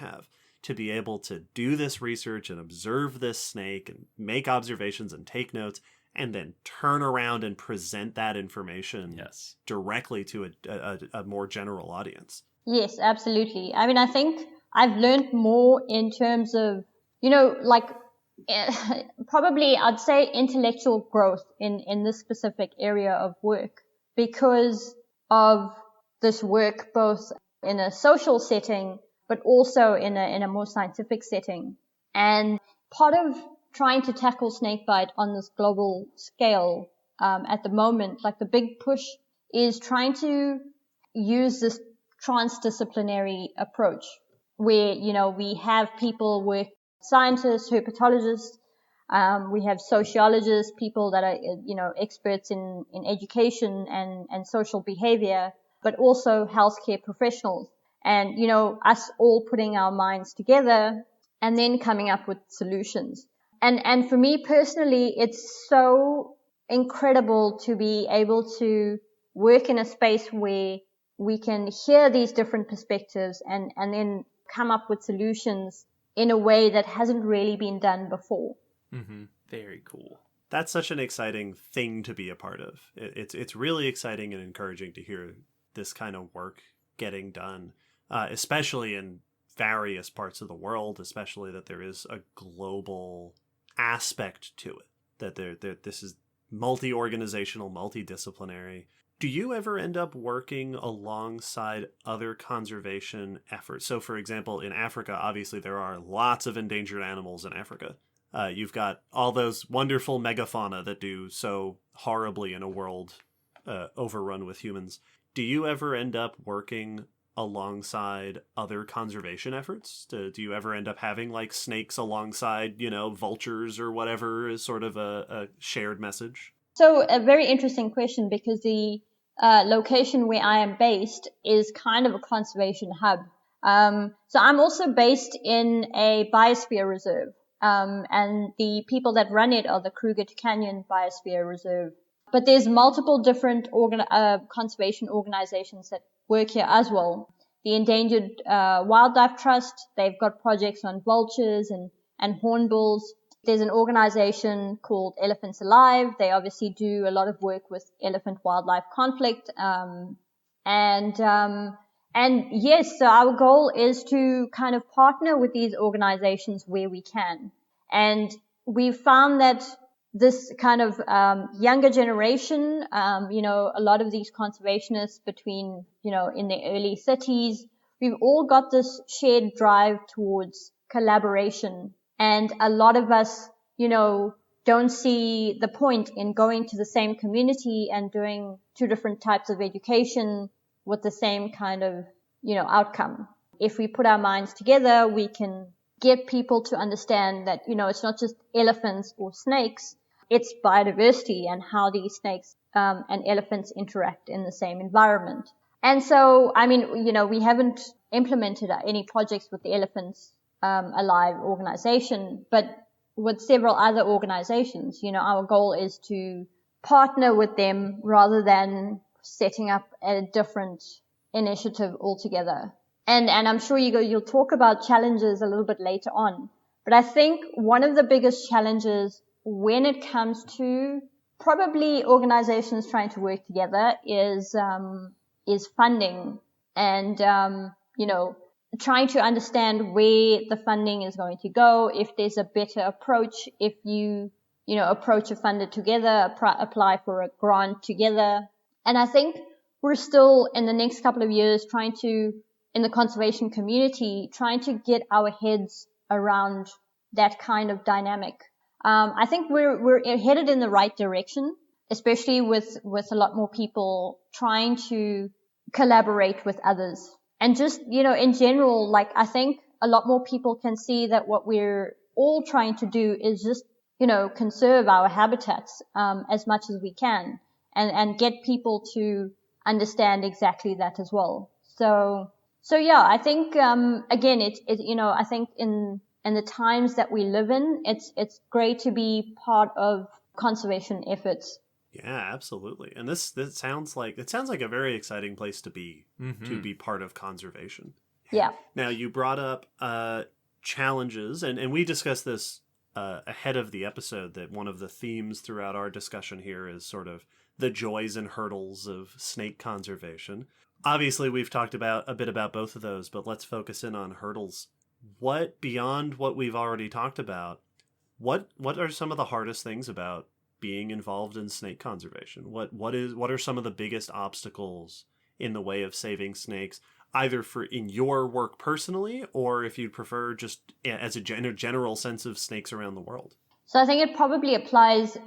to be able to do this research and observe this snake and make observations and take notes and then turn around and present that information directly to a more general audience. Yes, absolutely. I mean, I think I've learned more in terms of, like probably I'd say intellectual growth in this specific area of work because of this work, both in a social setting, but also in a more scientific setting. And part of trying to tackle snakebite on this global scale at the moment, like the big push is trying to use this transdisciplinary approach where, we have people work, scientists, herpetologists, we have sociologists, people that are, experts in education and social behavior, but also healthcare professionals. And, us all putting our minds together and then coming up with solutions. And for me personally, it's so incredible to be able to work in a space where we can hear these different perspectives and then come up with solutions in a way that hasn't really been done before. Mm-hmm. Very cool. That's such an exciting thing to be a part of. It's really exciting and encouraging to hear this kind of work getting done, especially in various parts of the world, especially that there is a global aspect to it, that this is multi-organizational, multidisciplinary. Do you ever end up working alongside other conservation efforts? So, for example, in Africa, obviously there are lots of endangered animals in Africa. You've got all those wonderful megafauna that do so horribly in a world overrun with humans. Do you ever end up working alongside other conservation efforts? Do you ever end up having like snakes alongside, vultures or whatever as sort of a shared message? So a very interesting question because the location where I am based is kind of a conservation hub. So I'm also based in a biosphere reserve. And the people that run it are the Kruger Canyon Biosphere Reserve. But there's multiple different conservation organizations that work here as well. The Endangered Wildlife Trust, they've got projects on vultures and hornbills. There's an organization called Elephants Alive. They obviously do a lot of work with elephant-wildlife conflict. And yes, so our goal is to kind of partner with these organizations where we can. And we've found that this kind of younger generation, a lot of these conservationists between, in the early 30s, we've all got this shared drive towards collaboration. And a lot of us, don't see the point in going to the same community and doing two different types of education with the same kind of, outcome. If we put our minds together, we can get people to understand that, it's not just elephants or snakes, it's biodiversity and how these snakes and elephants interact in the same environment. And so, we haven't implemented any projects with the Elephants Alive organization, but with several other organizations, our goal is to partner with them rather than setting up a different initiative altogether. And I'm sure you'll talk about challenges a little bit later on. But I think one of the biggest challenges when it comes to probably organizations trying to work together is funding and, trying to understand where the funding is going to go, if there's a better approach, if you approach a funder together, apply for a grant together. And I think we're still in the next couple of years in the conservation community, trying to get our heads around that kind of dynamic. I think we're headed in the right direction, especially with a lot more people trying to collaborate with others. And just, in general, I think a lot more people can see that what we're all trying to do is just, conserve our habitats, as much as we can and get people to understand exactly that as well. So yeah, I think, again, I think in the times that we live in, it's great to be part of conservation efforts. Yeah, absolutely. And this sounds like a very exciting place to be part of conservation. Yeah. Now you brought up challenges, and we discussed this ahead of the episode, that one of the themes throughout our discussion here is sort of the joys and hurdles of snake conservation. Obviously, we've talked a bit about both of those, but let's focus in on hurdles. What, beyond what we've already talked about, what are some of the hardest things about being involved in snake conservation? What are some of the biggest obstacles in the way of saving snakes, either in your work personally, or if you'd prefer just as a general sense of snakes around the world? So I think it probably applies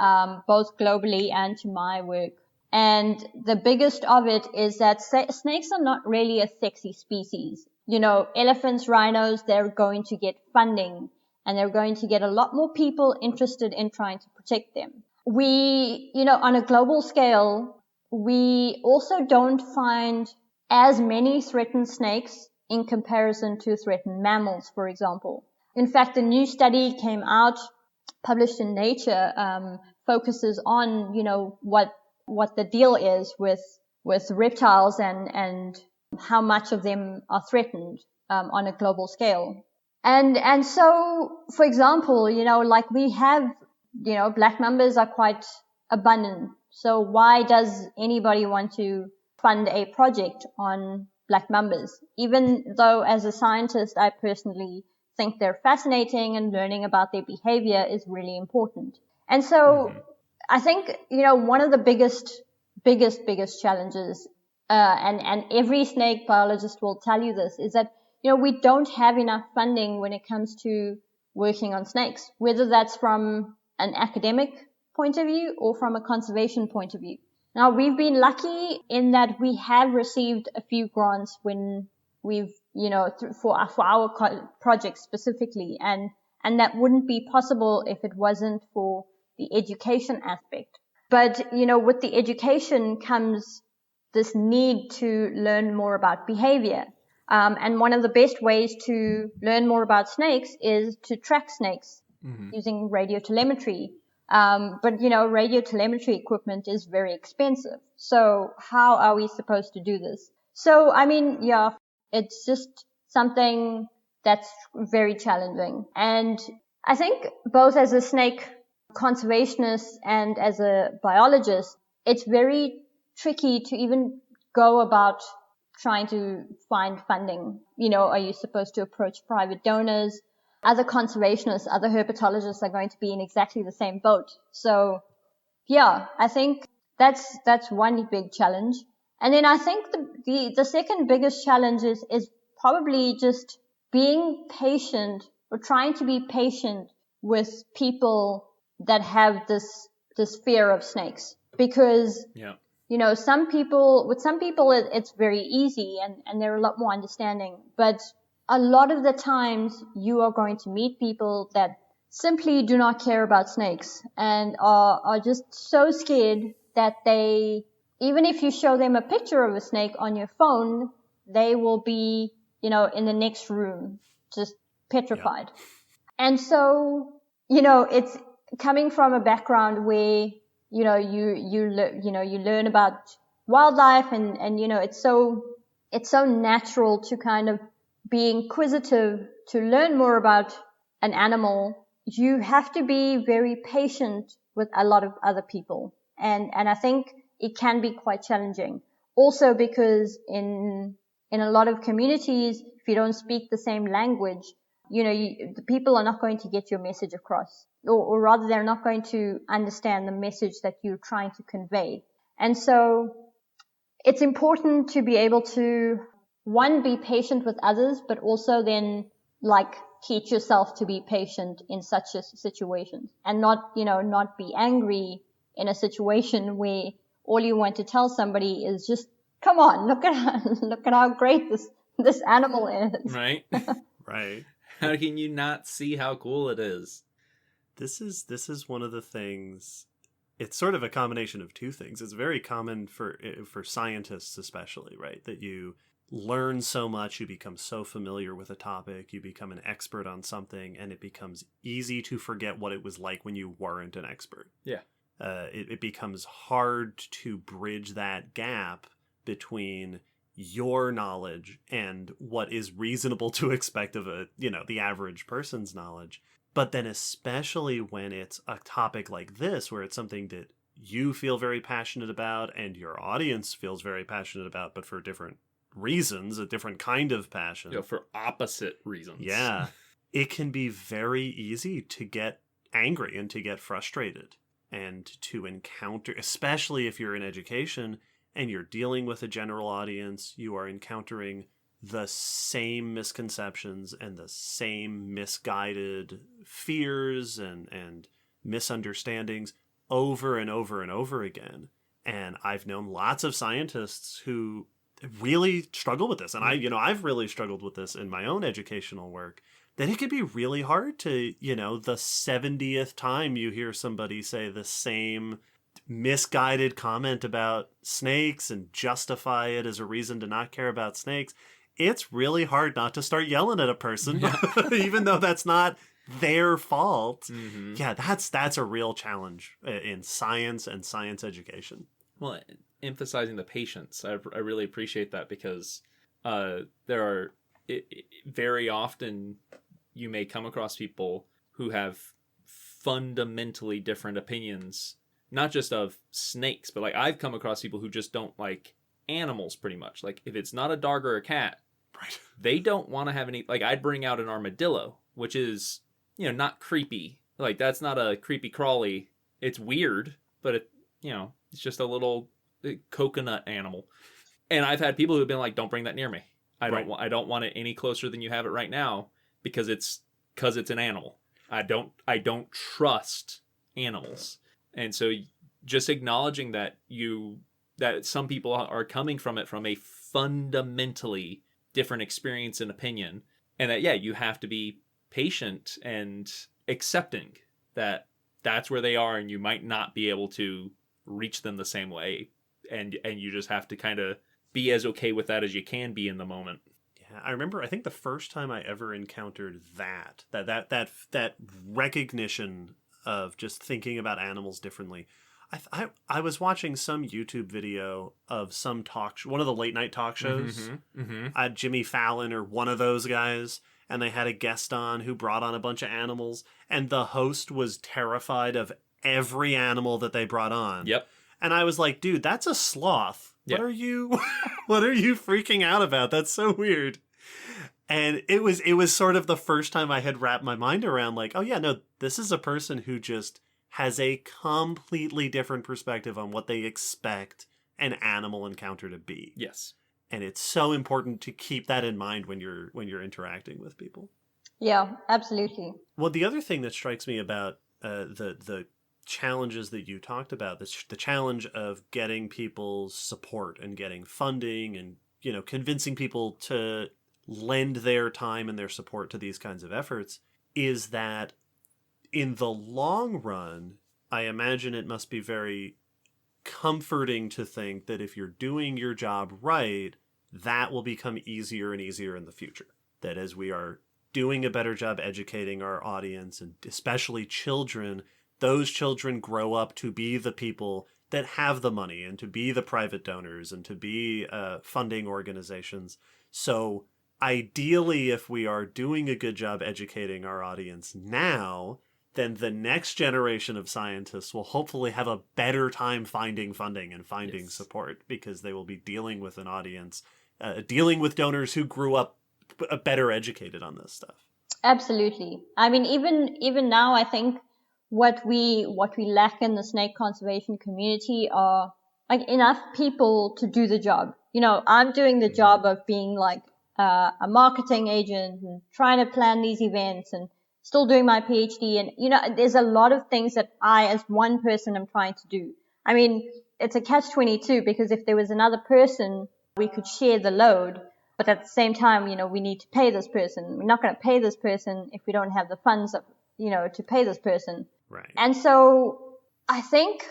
both globally and to my work. And the biggest of it is that snakes are not really a sexy species. Elephants, rhinos, they're going to get funding and they're going to get a lot more people interested in trying to protect them. We, on a global scale, we also don't find as many threatened snakes in comparison to threatened mammals, for example. In fact, a new study came out, published in Nature, focuses on, what the deal is with reptiles and how much of them are threatened, on a global scale. And so, for example, we have, black mambas are quite abundant. So why does anybody want to fund a project on black mambas? Even though as a scientist, I personally think they're fascinating and learning about their behavior is really important. And so I think, one of the biggest challenges, and every snake biologist will tell you this, is that, we don't have enough funding when it comes to working on snakes, whether that's from an academic point of view or from a conservation point of view. Now, we've been lucky in that we have received a few grants when we've, for our project specifically, and that wouldn't be possible if it wasn't for the education aspect. But, with the education comes this need to learn more about behavior. And one of the best ways to learn more about snakes is to track snakes using radio telemetry. But, radio telemetry equipment is very expensive. So how are we supposed to do this? So, it's just something that's very challenging. And I think both as a snake conservationist and as a biologist, it's very tricky to even go about trying to find funding. Are you supposed to approach private donors? Other conservationists, other herpetologists are going to be in exactly the same boat. So yeah, I think that's one big challenge. And then I think the second biggest challenge is probably just being patient, or trying to be patient with people that have this fear of snakes. Because some people it's very easy and they're a lot more understanding. But a lot of the times you are going to meet people that simply do not care about snakes and are just so scared that they, even if you show them a picture of a snake on your phone, they will be, in the next room, just petrified. Yep. And so, it's coming from a background where, you learn about wildlife and, it's so natural to kind of be inquisitive, to learn more about an animal. You have to be very patient with a lot of other people. And I think it can be quite challenging. Also because in a lot of communities, if you don't speak the same language, the people are not going to get your message across, or rather they're not going to understand the message that you're trying to convey. And so it's important to be able to, one, be patient with others, but also then teach yourself to be patient in such a situation and not be angry in a situation where all you want to tell somebody is just, come on, look at how great this animal is. Right. Right. How can you not see how cool it is? This is one of the things. It's sort of a combination of two things. It's very common for scientists especially, right? That you learn so much, you become so familiar with a topic, you become an expert on something, and it becomes easy to forget what it was like when you weren't an expert. Yeah. It becomes hard to bridge that gap between your knowledge and what is reasonable to expect of the average person's knowledge. But then especially when it's a topic like this, where it's something that you feel very passionate about and your audience feels very passionate about, but for different reasons, a different kind of passion. For opposite reasons. Yeah. It can be very easy to get angry and to get frustrated and to encounter, especially if you're in education and you're dealing with a general audience, you are encountering the same misconceptions and the same misguided fears and misunderstandings over and over and over again. And I've known lots of scientists who really struggle with this. And I've really struggled with this in my own educational work, that it can be really hard to, the 70th time you hear somebody say the same misguided comment about snakes and justify it as a reason to not care about snakes. It's really hard not to start yelling at a person, even though that's not their fault. Mm-hmm. Yeah, that's a real challenge in science and science education. Well, emphasizing the patience, I really appreciate that, because very often you may come across people who have fundamentally different opinions, not just of snakes, but I've come across people who just don't like animals pretty much. If it's not a dog or a cat, right, they don't want to have any. I'd bring out an armadillo, which is not creepy. That's not a creepy crawly. It's weird, but it's just a little coconut animal. And I've had people who've been like, "Don't bring that near me. I don't want it any closer than you have it right now, because it's an animal. I don't trust animals." And so just acknowledging that some people are coming from it from a fundamentally different experience and opinion, and that, you have to be patient and accepting that that's where they are, and you might not be able to reach them the same way. And you just have to kind of be as okay with that as you can be in the moment. Yeah, I think the first time I ever encountered that recognition of just thinking about animals differently, I was watching some YouTube video of some one of the late night talk shows. Mm-hmm, mm-hmm. Jimmy Fallon or one of those guys, and they had a guest on who brought on a bunch of animals, and the host was terrified of every animal that they brought on. Yep. And I was like, dude, that's a sloth. Yep. What are you freaking out about? That's so weird. And it was sort of the first time I had wrapped my mind around, oh yeah, no, this is a person who just has a completely different perspective on what they expect an animal encounter to be. Yes. And it's so important to keep that in mind when you're interacting with people. Yeah, absolutely. Well, the other thing that strikes me about the challenges that you talked about, the challenge of getting people's support and getting funding and convincing people to lend their time and their support to these kinds of efforts, is that in the long run, I imagine it must be very comforting to think that if you're doing your job right, that will become easier and easier in the future. That as we are doing a better job educating our audience, and especially children, those children grow up to be the people that have the money and to be the private donors and to be funding organizations. So ideally, if we are doing a good job educating our audience now, then the next generation of scientists will hopefully have a better time finding funding and finding support, because they will be dealing with an audience, dealing with donors who grew up better educated on this stuff. Absolutely. I mean, even now, I think what we lack in the snake conservation community are like enough people to do the job. You know, I'm doing the job of being like a marketing agent and trying to plan these events and still doing my PhD. And, you know, there's a lot of things that I, as one person, am trying to do. I mean, it's a catch-22, because if there was another person, we could share the load. But at the same time, you know, we need to pay this person. We're not going to pay this person if we don't have the funds, you know, to pay this person. Right. And so I think,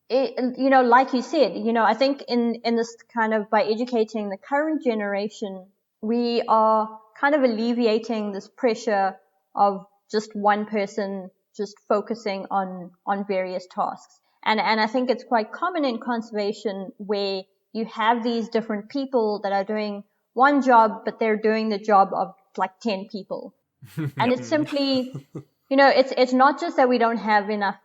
you know, like you said, you know, I think in this kind of, by educating the current generation, we are kind of alleviating this pressure of just one person just focusing on various tasks. And I think it's quite common in conservation where you have these different people that are doing one job, but they're doing the job of like 10 people. And it's simply, you know, it's not just that we don't have enough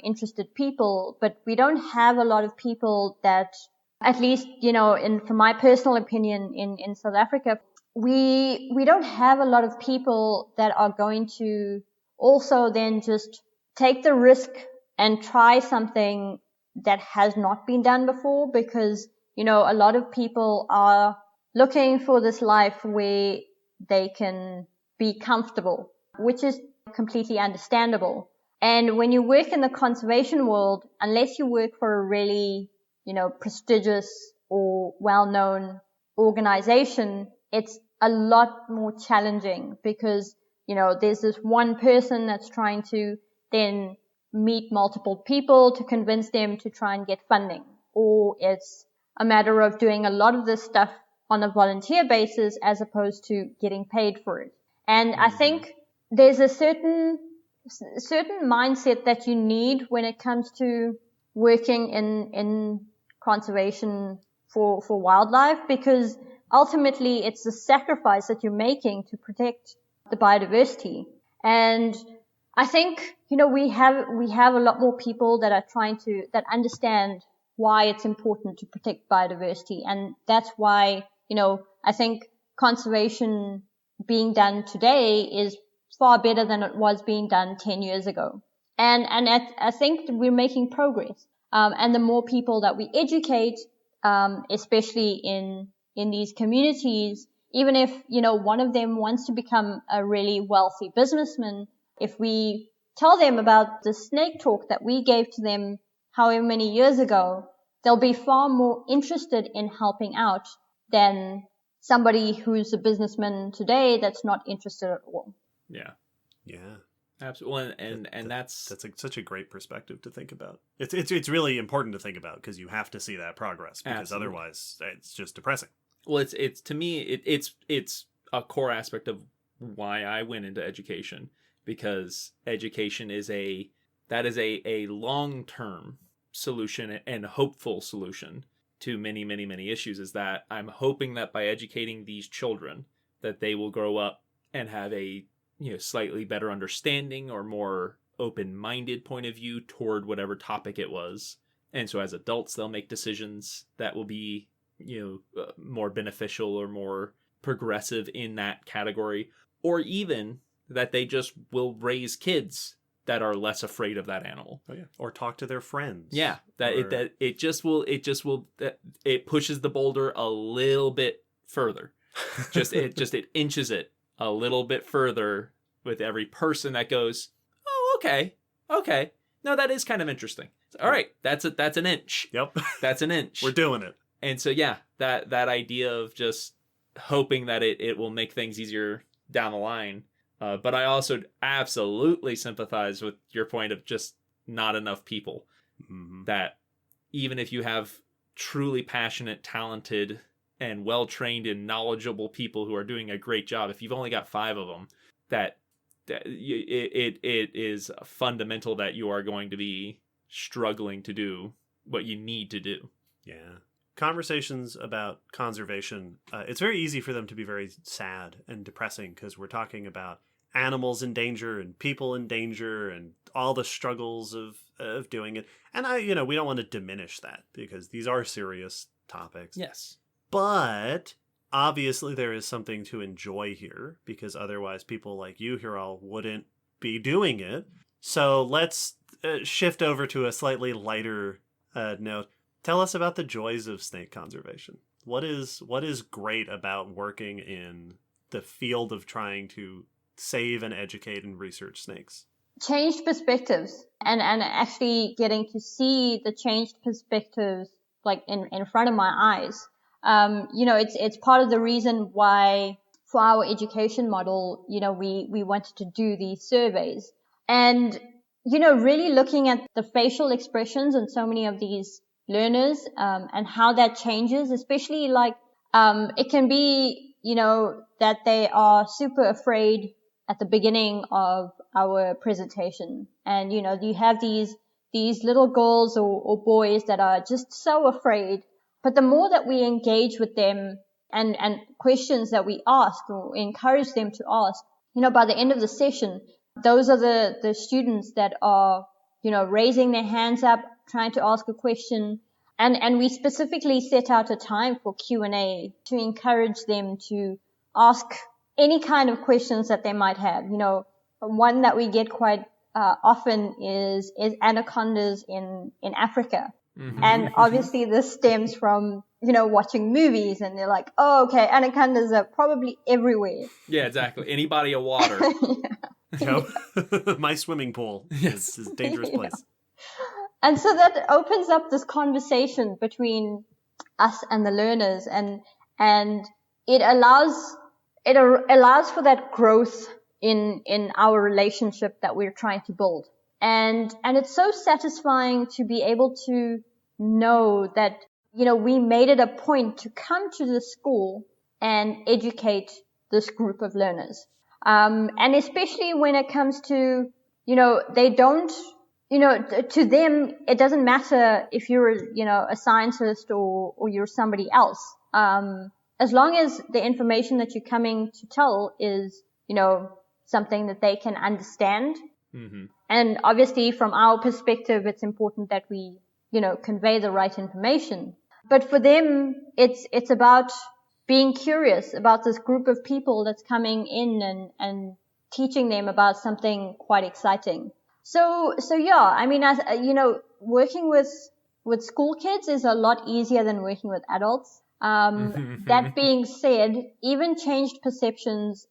interested people, but we don't have a lot of people that, at least, you know, from my personal opinion in South Africa, we don't have a lot of people that are going to also then just take the risk and try something that has not been done before, because, you know, a lot of people are looking for this life where they can be comfortable, which is completely understandable. And when you work in the conservation world, unless you work for a really, you know, prestigious or well-known organization, it's a lot more challenging, because, you know, there's this one person that's trying to then meet multiple people to convince them to try and get funding, or it's a matter of doing a lot of this stuff on a volunteer basis as opposed to getting paid for it. And I think there's a certain mindset that you need when it comes to working in conservation for wildlife, because ultimately it's the sacrifice that you're making to protect the biodiversity. And I think, you know, we have a lot more people that are that understand why it's important to protect biodiversity. And that's why, you know, I think conservation being done today is far better than it was being done 10 years ago. And I think we're making progress. And the more people that we educate, especially in these communities, even if, you know, one of them wants to become a really wealthy businessman, if we tell them about the snake talk that we gave to them however many years ago, they'll be far more interested in helping out than somebody who's a businessman today that's not interested at all. Yeah. Yeah. Absolutely. And that's such a great perspective to think about. It's really important to think about, because you have to see that progress, because otherwise it's just depressing. Well, it's to me, it's a core aspect of why I went into education, because education is a long-term solution and hopeful solution to many, many, many issues. Is that I'm hoping that by educating these children, that they will grow up and have a, you know, slightly better understanding or more open-minded point of view toward whatever topic it was. And so as adults, they'll make decisions that will be, you know, more beneficial or more progressive in that category, or even that they just will raise kids that are less afraid of that animal. Oh yeah, or talk to their friends. Yeah, it pushes the boulder a little bit further. It inches it a little bit further with every person that goes, oh, okay, no, that is kind of interesting. All right, that's an inch. Yep, that's an inch. We're doing it. And so yeah, that idea of just hoping that it will make things easier down the line. But I also absolutely sympathize with your point of just not enough people. Mm-hmm. That even if you have truly passionate, talented, and well-trained and knowledgeable people who are doing a great job, if you've only got 5 of them, it is fundamental that you are going to be struggling to do what you need to do. Yeah. Conversations about conservation, it's very easy for them to be very sad and depressing because we're talking about animals in danger and people in danger and all the struggles of doing it. And we don't want to diminish that because these are serious topics. Yes. But obviously there is something to enjoy here because otherwise people like you, Hiral, wouldn't be doing it. So let's shift over to a slightly lighter note. Tell us about the joys of snake conservation. What is great about working in the field of trying to save and educate and research snakes? Changed perspectives and actually getting to see the changed perspectives like in front of my eyes. It's part of the reason why for our education model, we wanted to do these surveys and, really looking at the facial expressions in so many of these learners, and how that changes, especially like, it can be, that they are super afraid at the beginning of our presentation. And, you have these little girls or boys that are just so afraid. But the more that we engage with them and questions that we ask or encourage them to ask, by the end of the session, those are the students that are, raising their hands up, trying to ask a question. And we specifically set out a time for Q&A to encourage them to ask any kind of questions that they might have. One that we get quite often is anacondas in Africa. Mm-hmm. And obviously this stems from, watching movies and they're like, oh, okay, anacondas are probably everywhere. Yeah, exactly. Any body of water. My swimming pool Yes. is a dangerous place. And so that opens up this conversation between us and the learners and it allows for that growth in our relationship that we're trying to build. And it's so satisfying to be able to know that, we made it a point to come to the school and educate this group of learners. And especially when it comes to, they don't, to them, it doesn't matter if you're, a scientist or you're somebody else. As long as the information that you're coming to tell is, something that they can understand. Mm-hmm. And obviously from our perspective, it's important that we, convey the right information. But for them, it's about being curious about this group of people that's coming in and teaching them about something quite exciting. So yeah, I mean, as working with school kids is a lot easier than working with adults. That being said, even changed perceptions,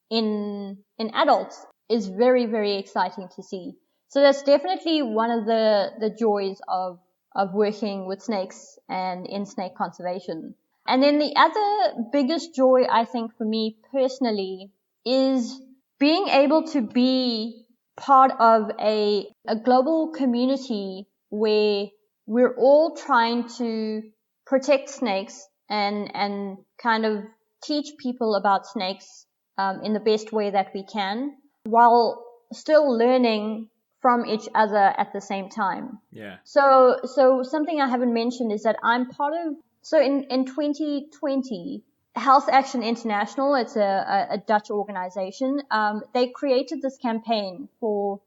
in adults is very, very exciting to see. So that's definitely one of the joys of working with snakes and in snake conservation. And then the other biggest joy, I think, for me personally is being able to be part of a global community where we're all trying to protect snakes and kind of teach people about snakes in the best way that we can, while still learning from each other at the same time. Yeah. So something I haven't mentioned is that I'm part of, so in 2020, Health Action International, it's a Dutch organization, they created this campaign called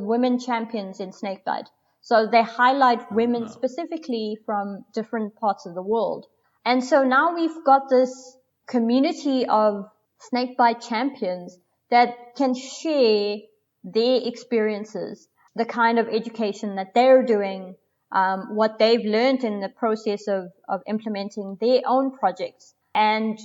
Women Champions in Snakebite. So they highlight women specifically from different parts of the world. And so now we've got this community of snakebite champions that can share their experiences, the kind of education that they're doing, what they've learned in the process of implementing their own projects. And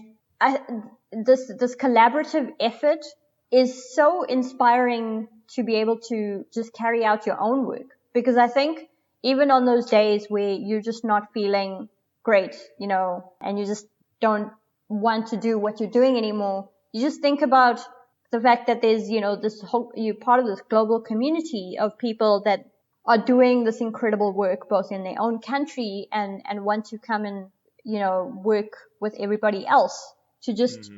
this collaborative effort is so inspiring to be able to just carry out your own work. Because I think even on those days where you're just not feeling great, and you just don't want to do what you're doing anymore. You just think about the fact that there's, this whole, you're part of this global community of people that are doing this incredible work both in their own country and want to come and, work with everybody else to just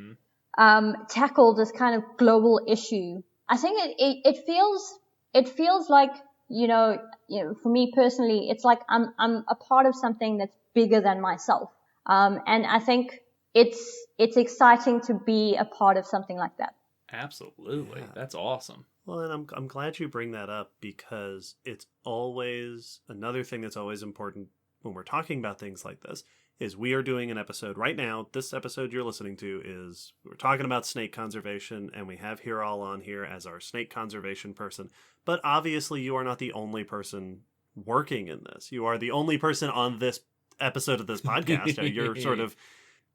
tackle this kind of global issue. I think it feels like, for me personally, it's like I'm a part of something that's bigger than myself. And I think it's exciting to be a part of something like that. Absolutely. Yeah. That's awesome. Well, and I'm glad you bring that up, because it's always another thing that's always important when we're talking about things like this is we are doing an episode right now. This episode you're listening to is we're talking about snake conservation, and we have Hiral on here as our snake conservation person. But obviously you are not the only person working in this. You are the only person on this episode of this podcast. You're sort of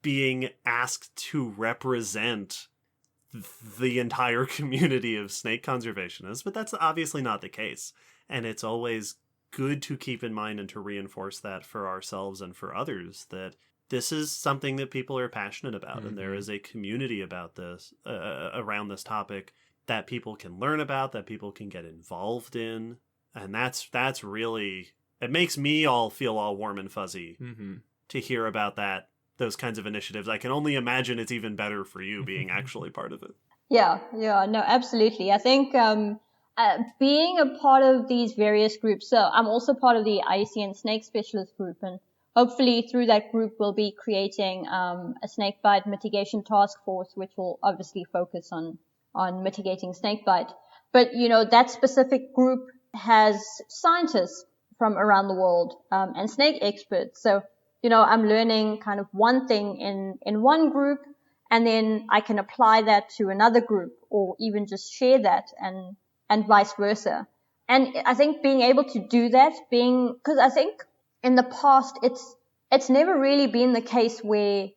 being asked to represent the entire community of snake conservationists, but that's obviously not the case. And it's always good to keep in mind and to reinforce that for ourselves and for others, that this is something that people are passionate about, and there is a community about this, around this topic, that people can learn about, that people can get involved in. And that's really, it makes me feel all warm and fuzzy to hear about those kinds of initiatives. I can only imagine it's even better for you being actually part of it. Yeah, no, absolutely. I think being a part of these various groups, so I'm also part of the IUCN Snake Specialist Group, and hopefully through that group we'll be creating a snakebite mitigation task force, which will obviously focus on mitigating snakebite. But, that specific group has scientists from around the world and snake experts. So, I'm learning kind of one thing in one group, and then I can apply that to another group, or even just share that and vice versa. And I think being able to do that, because I think in the past, it's never really been the case where,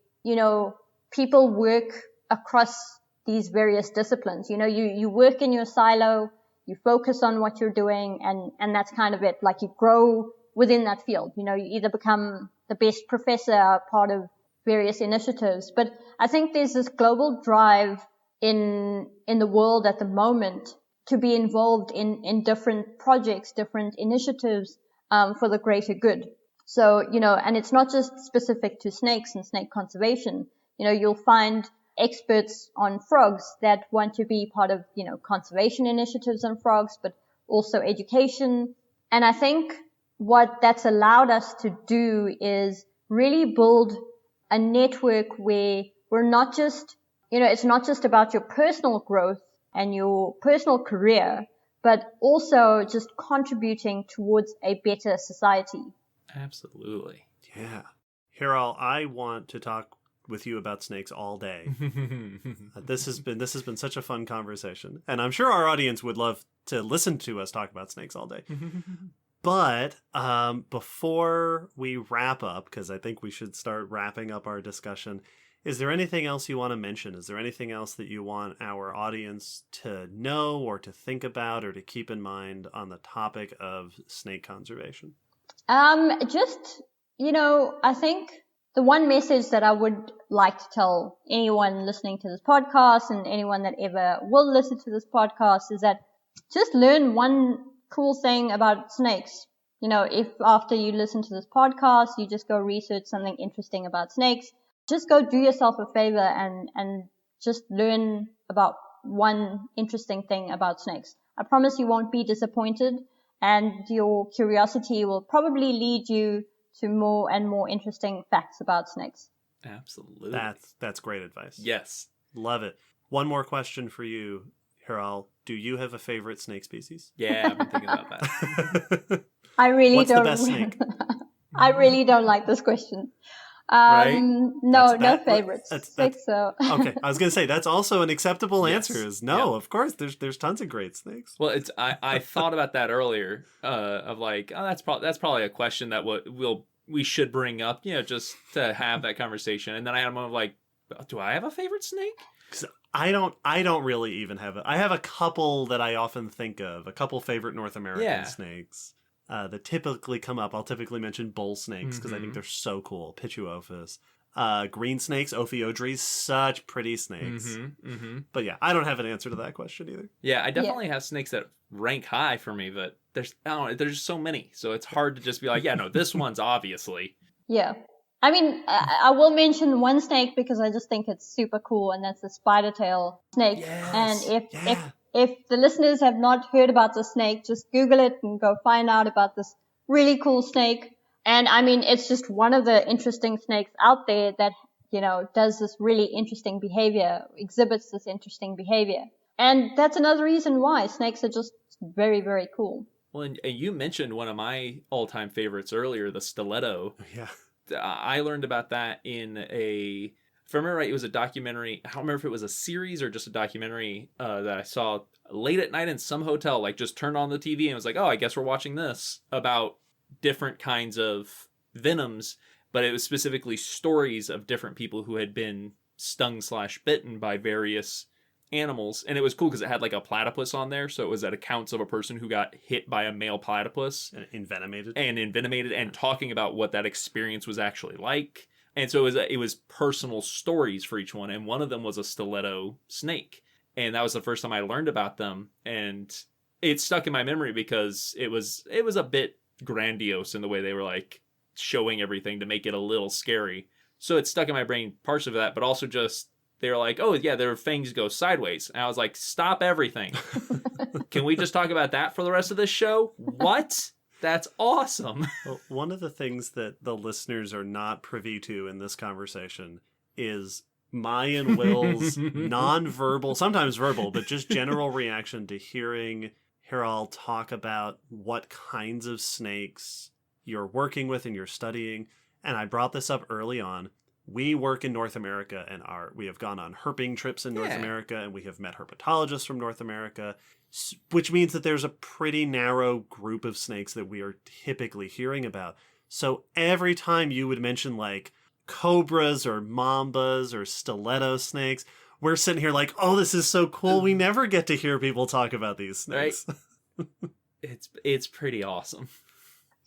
people work across these various disciplines. You work in your silo, you focus on what you're doing, and that's kind of it. Like, you grow within that field. You either become the best professor, part of various initiatives. But I think there's this global drive in the world at the moment to be involved in different projects, different initiatives, for the greater good. So, and it's not just specific to snakes and snake conservation. You'll find experts on frogs that want to be part of, conservation initiatives on frogs, but also education. And I think what that's allowed us to do is really build a network where we're not just, it's not just about your personal growth and your personal career, but also just contributing towards a better society. Absolutely. Yeah. Hiral, I want to talk with you about snakes all day. This has been such a fun conversation, and I'm sure our audience would love to listen to us talk about snakes all day. But before we wrap up, because I think we should start wrapping up our discussion, is there anything else you want to mention? Is there anything else that you want our audience to know or to think about or to keep in mind on the topic of snake conservation? Just, I think the one message that I would like to tell anyone listening to this podcast and anyone that ever will listen to this podcast is that just learn one cool thing about snakes. If after you listen to this podcast, you just go research something interesting about snakes, just go do yourself a favor and just learn about one interesting thing about snakes. I promise you won't be disappointed, and your curiosity will probably lead you to more and more interesting facts about snakes. Absolutely. That's great advice. Yes. Love it. One more question for you, Hiral. Do you have a favorite snake species? Yeah, I've been thinking about that. I really What's don't. the best snake? I really don't like this question. Right? No favorites. So. Okay, I was gonna say that's also an acceptable Yes. answer. Is no, Of course. There's tons of great snakes. Well, I thought about that earlier. Of like, oh, that's probably a question that we should bring up. Just to have that conversation. And then I had a moment of like, do I have a favorite snake? I don't really even have it. I have a couple that I often think of. A couple favorite North American snakes that typically come up. I'll typically mention bull snakes because I think they're so cool. Pituophis. Green snakes, Ophiodries, such pretty snakes. But yeah, I don't have an answer to that question either. Yeah, I definitely have snakes that rank high for me, but there's just so many, so it's hard to just be like, yeah, no, this one's obviously. Yeah. I mean, I will mention one snake because I just think it's super cool, and that's the spider tail snake. Yes. And if the listeners have not heard about the snake, just Google it and go find out about this really cool snake. And I mean, it's just one of the interesting snakes out there that, does this really interesting behavior, exhibits this interesting behavior. And that's another reason why snakes are just very, very cool. Well, and you mentioned one of my all-time favorites earlier, the stiletto. Yeah. I learned about that in if I remember right, it was a documentary. I don't remember if it was a series or just a documentary that I saw late at night in some hotel, like just turned on the TV and was like, oh, I guess we're watching this, about different kinds of venoms, but it was specifically stories of different people who had been stung/bitten by various animals. And it was cool because it had like a platypus on there, so it was at accounts of a person who got hit by a male platypus and envenomated and talking about what that experience was actually like. And so it was personal stories for each one, and one of them was a stiletto snake, and that was the first time I learned about them, and it stuck in my memory because it was a bit grandiose in the way they were like showing everything to make it a little scary. So it stuck in my brain, parts of that, but also just they were like, oh yeah, their fangs go sideways. And I was like, stop everything. Can we just talk about that for the rest of this show? What? That's awesome. Well, one of the things that the listeners are not privy to in this conversation is my and Will's non-verbal, sometimes verbal, but just general reaction to hearing Hiral talk about what kinds of snakes you're working with and you're studying. And I brought this up early on. We work in North America, and we have gone on herping trips in North America, and we have met herpetologists from North America, which means that there's a pretty narrow group of snakes that we are typically hearing about. So every time you would mention like cobras or mambas or stiletto snakes, we're sitting here like, oh, this is so cool. We never get to hear people talk about these snakes. Right? It's pretty awesome.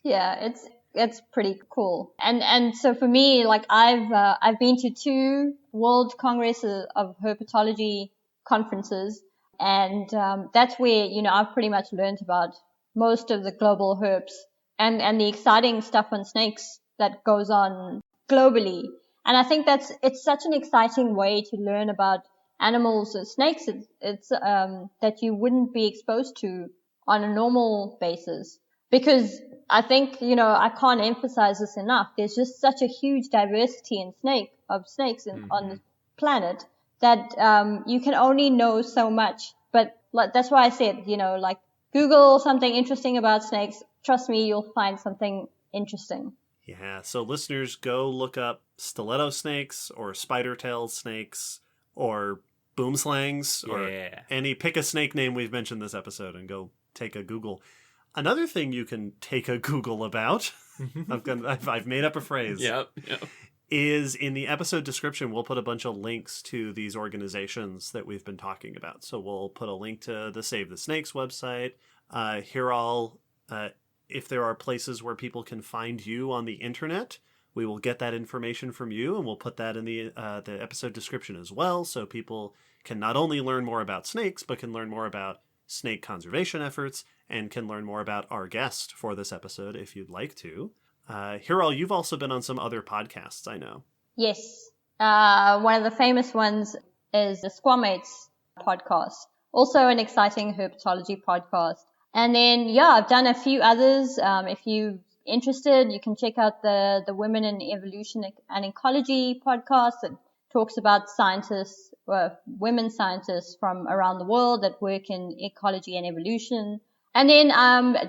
Yeah, it's pretty cool. And so for me, like I've been to 2 World Congresses of Herpetology conferences, and that's where I've pretty much learned about most of the global herps and the exciting stuff on snakes that goes on globally. And I think it's such an exciting way to learn about animals or snakes. It's that you wouldn't be exposed to on a normal basis. Because I think, I can't emphasize this enough. There's just such a huge diversity in snakes on the planet that you can only know so much. But that's why I said, like Google something interesting about snakes. Trust me, you'll find something interesting. Yeah, so listeners, go look up stiletto snakes or spider-tailed snakes or boomslangs or pick a snake name we've mentioned this episode and go take a Google. Another thing you can take a Google about, I've made up a phrase, Yep. is in the episode description, we'll put a bunch of links to these organizations that we've been talking about. So we'll put a link to the Save the Snakes website. Hiral, if there are places where people can find you on the internet, we will get that information from you, and we'll put that in the episode description as well, so people can not only learn more about snakes, but can learn more about snake conservation efforts, and can learn more about our guest for this episode if you'd like to. Hiral, you've also been on some other podcasts, I know. Yes. One of the famous ones is the Squamates podcast. Also an exciting herpetology podcast. And then, I've done a few others. If you're interested, you can check out the Women in Evolution and Ecology podcast that talks about scientists, women scientists from around the world that work in ecology and evolution. And then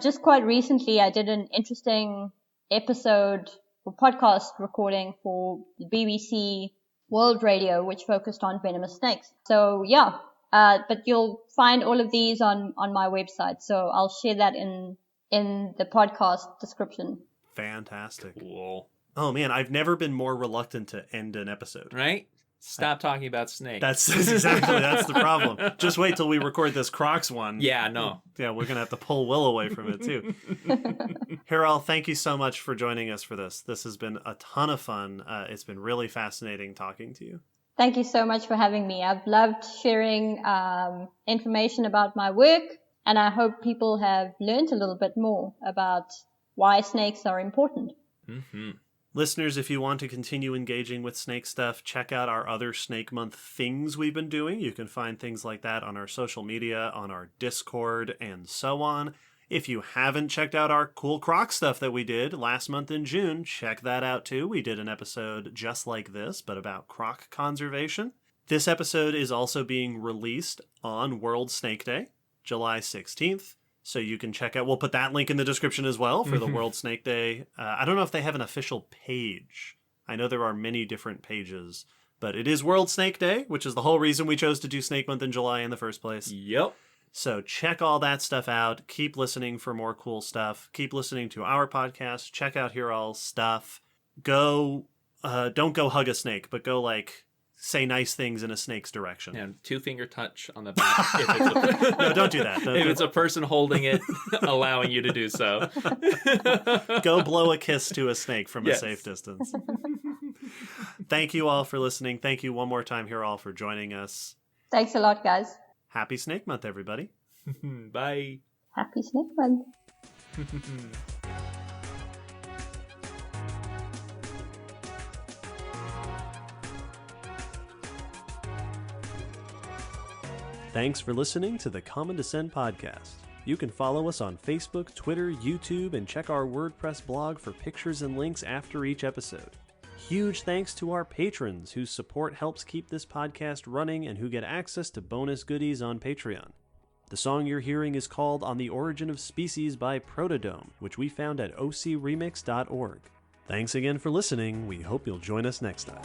just quite recently, I did an interesting episode or podcast recording for the BBC World Radio, which focused on venomous snakes. So but you'll find all of these on my website. So I'll share that in the podcast description. Fantastic. Cool. Oh man, I've never been more reluctant to end an episode. Right? Stop talking about snakes. That's the problem. Just wait till we record this Crocs one. Yeah, no. Yeah, we're going to have to pull Will away from it, too. Hiral, thank you so much for joining us for this. This has been a ton of fun. It's been really fascinating talking to you. Thank you so much for having me. I've loved sharing information about my work, and I hope people have learned a little bit more about why snakes are important. Mm-hmm. Listeners, if you want to continue engaging with snake stuff, check out our other Snake Month things we've been doing. You can find things like that on our social media, on our Discord, and so on. If you haven't checked out our cool Croc stuff that we did last month in June, check that out too. We did an episode just like this, but about croc conservation. This episode is also being released on World Snake Day, July 16th. So you can check out, we'll put that link in the description as well for the World Snake Day. I don't know if they have an official page. I know there are many different pages, but it is World Snake Day, which is the whole reason we chose to do Snake Month in July in the first place. Yep. So check all that stuff out. Keep listening for more cool stuff. Keep listening to our podcast. Check out Hiral's stuff. Don't go hug a snake, but go say nice things in a snake's direction. Yeah, 2-finger touch on the back. If it's No, don't do that. If it's a person holding it, allowing you to do so. Go blow a kiss to a snake from Yes. a safe distance. Thank you all for listening. Thank you one more time, Hiral, for joining us. Thanks a lot, guys. Happy Snake Month, everybody. Bye. Happy Snake Month. Thanks for listening to the Common Descent podcast. You can follow us on Facebook, Twitter, YouTube, and check our WordPress blog for pictures and links after each episode. Huge thanks to our patrons whose support helps keep this podcast running and who get access to bonus goodies on Patreon. The song you're hearing is called On the Origin of Species by Protodome, which we found at ocremix.org. Thanks again for listening. We hope you'll join us next time.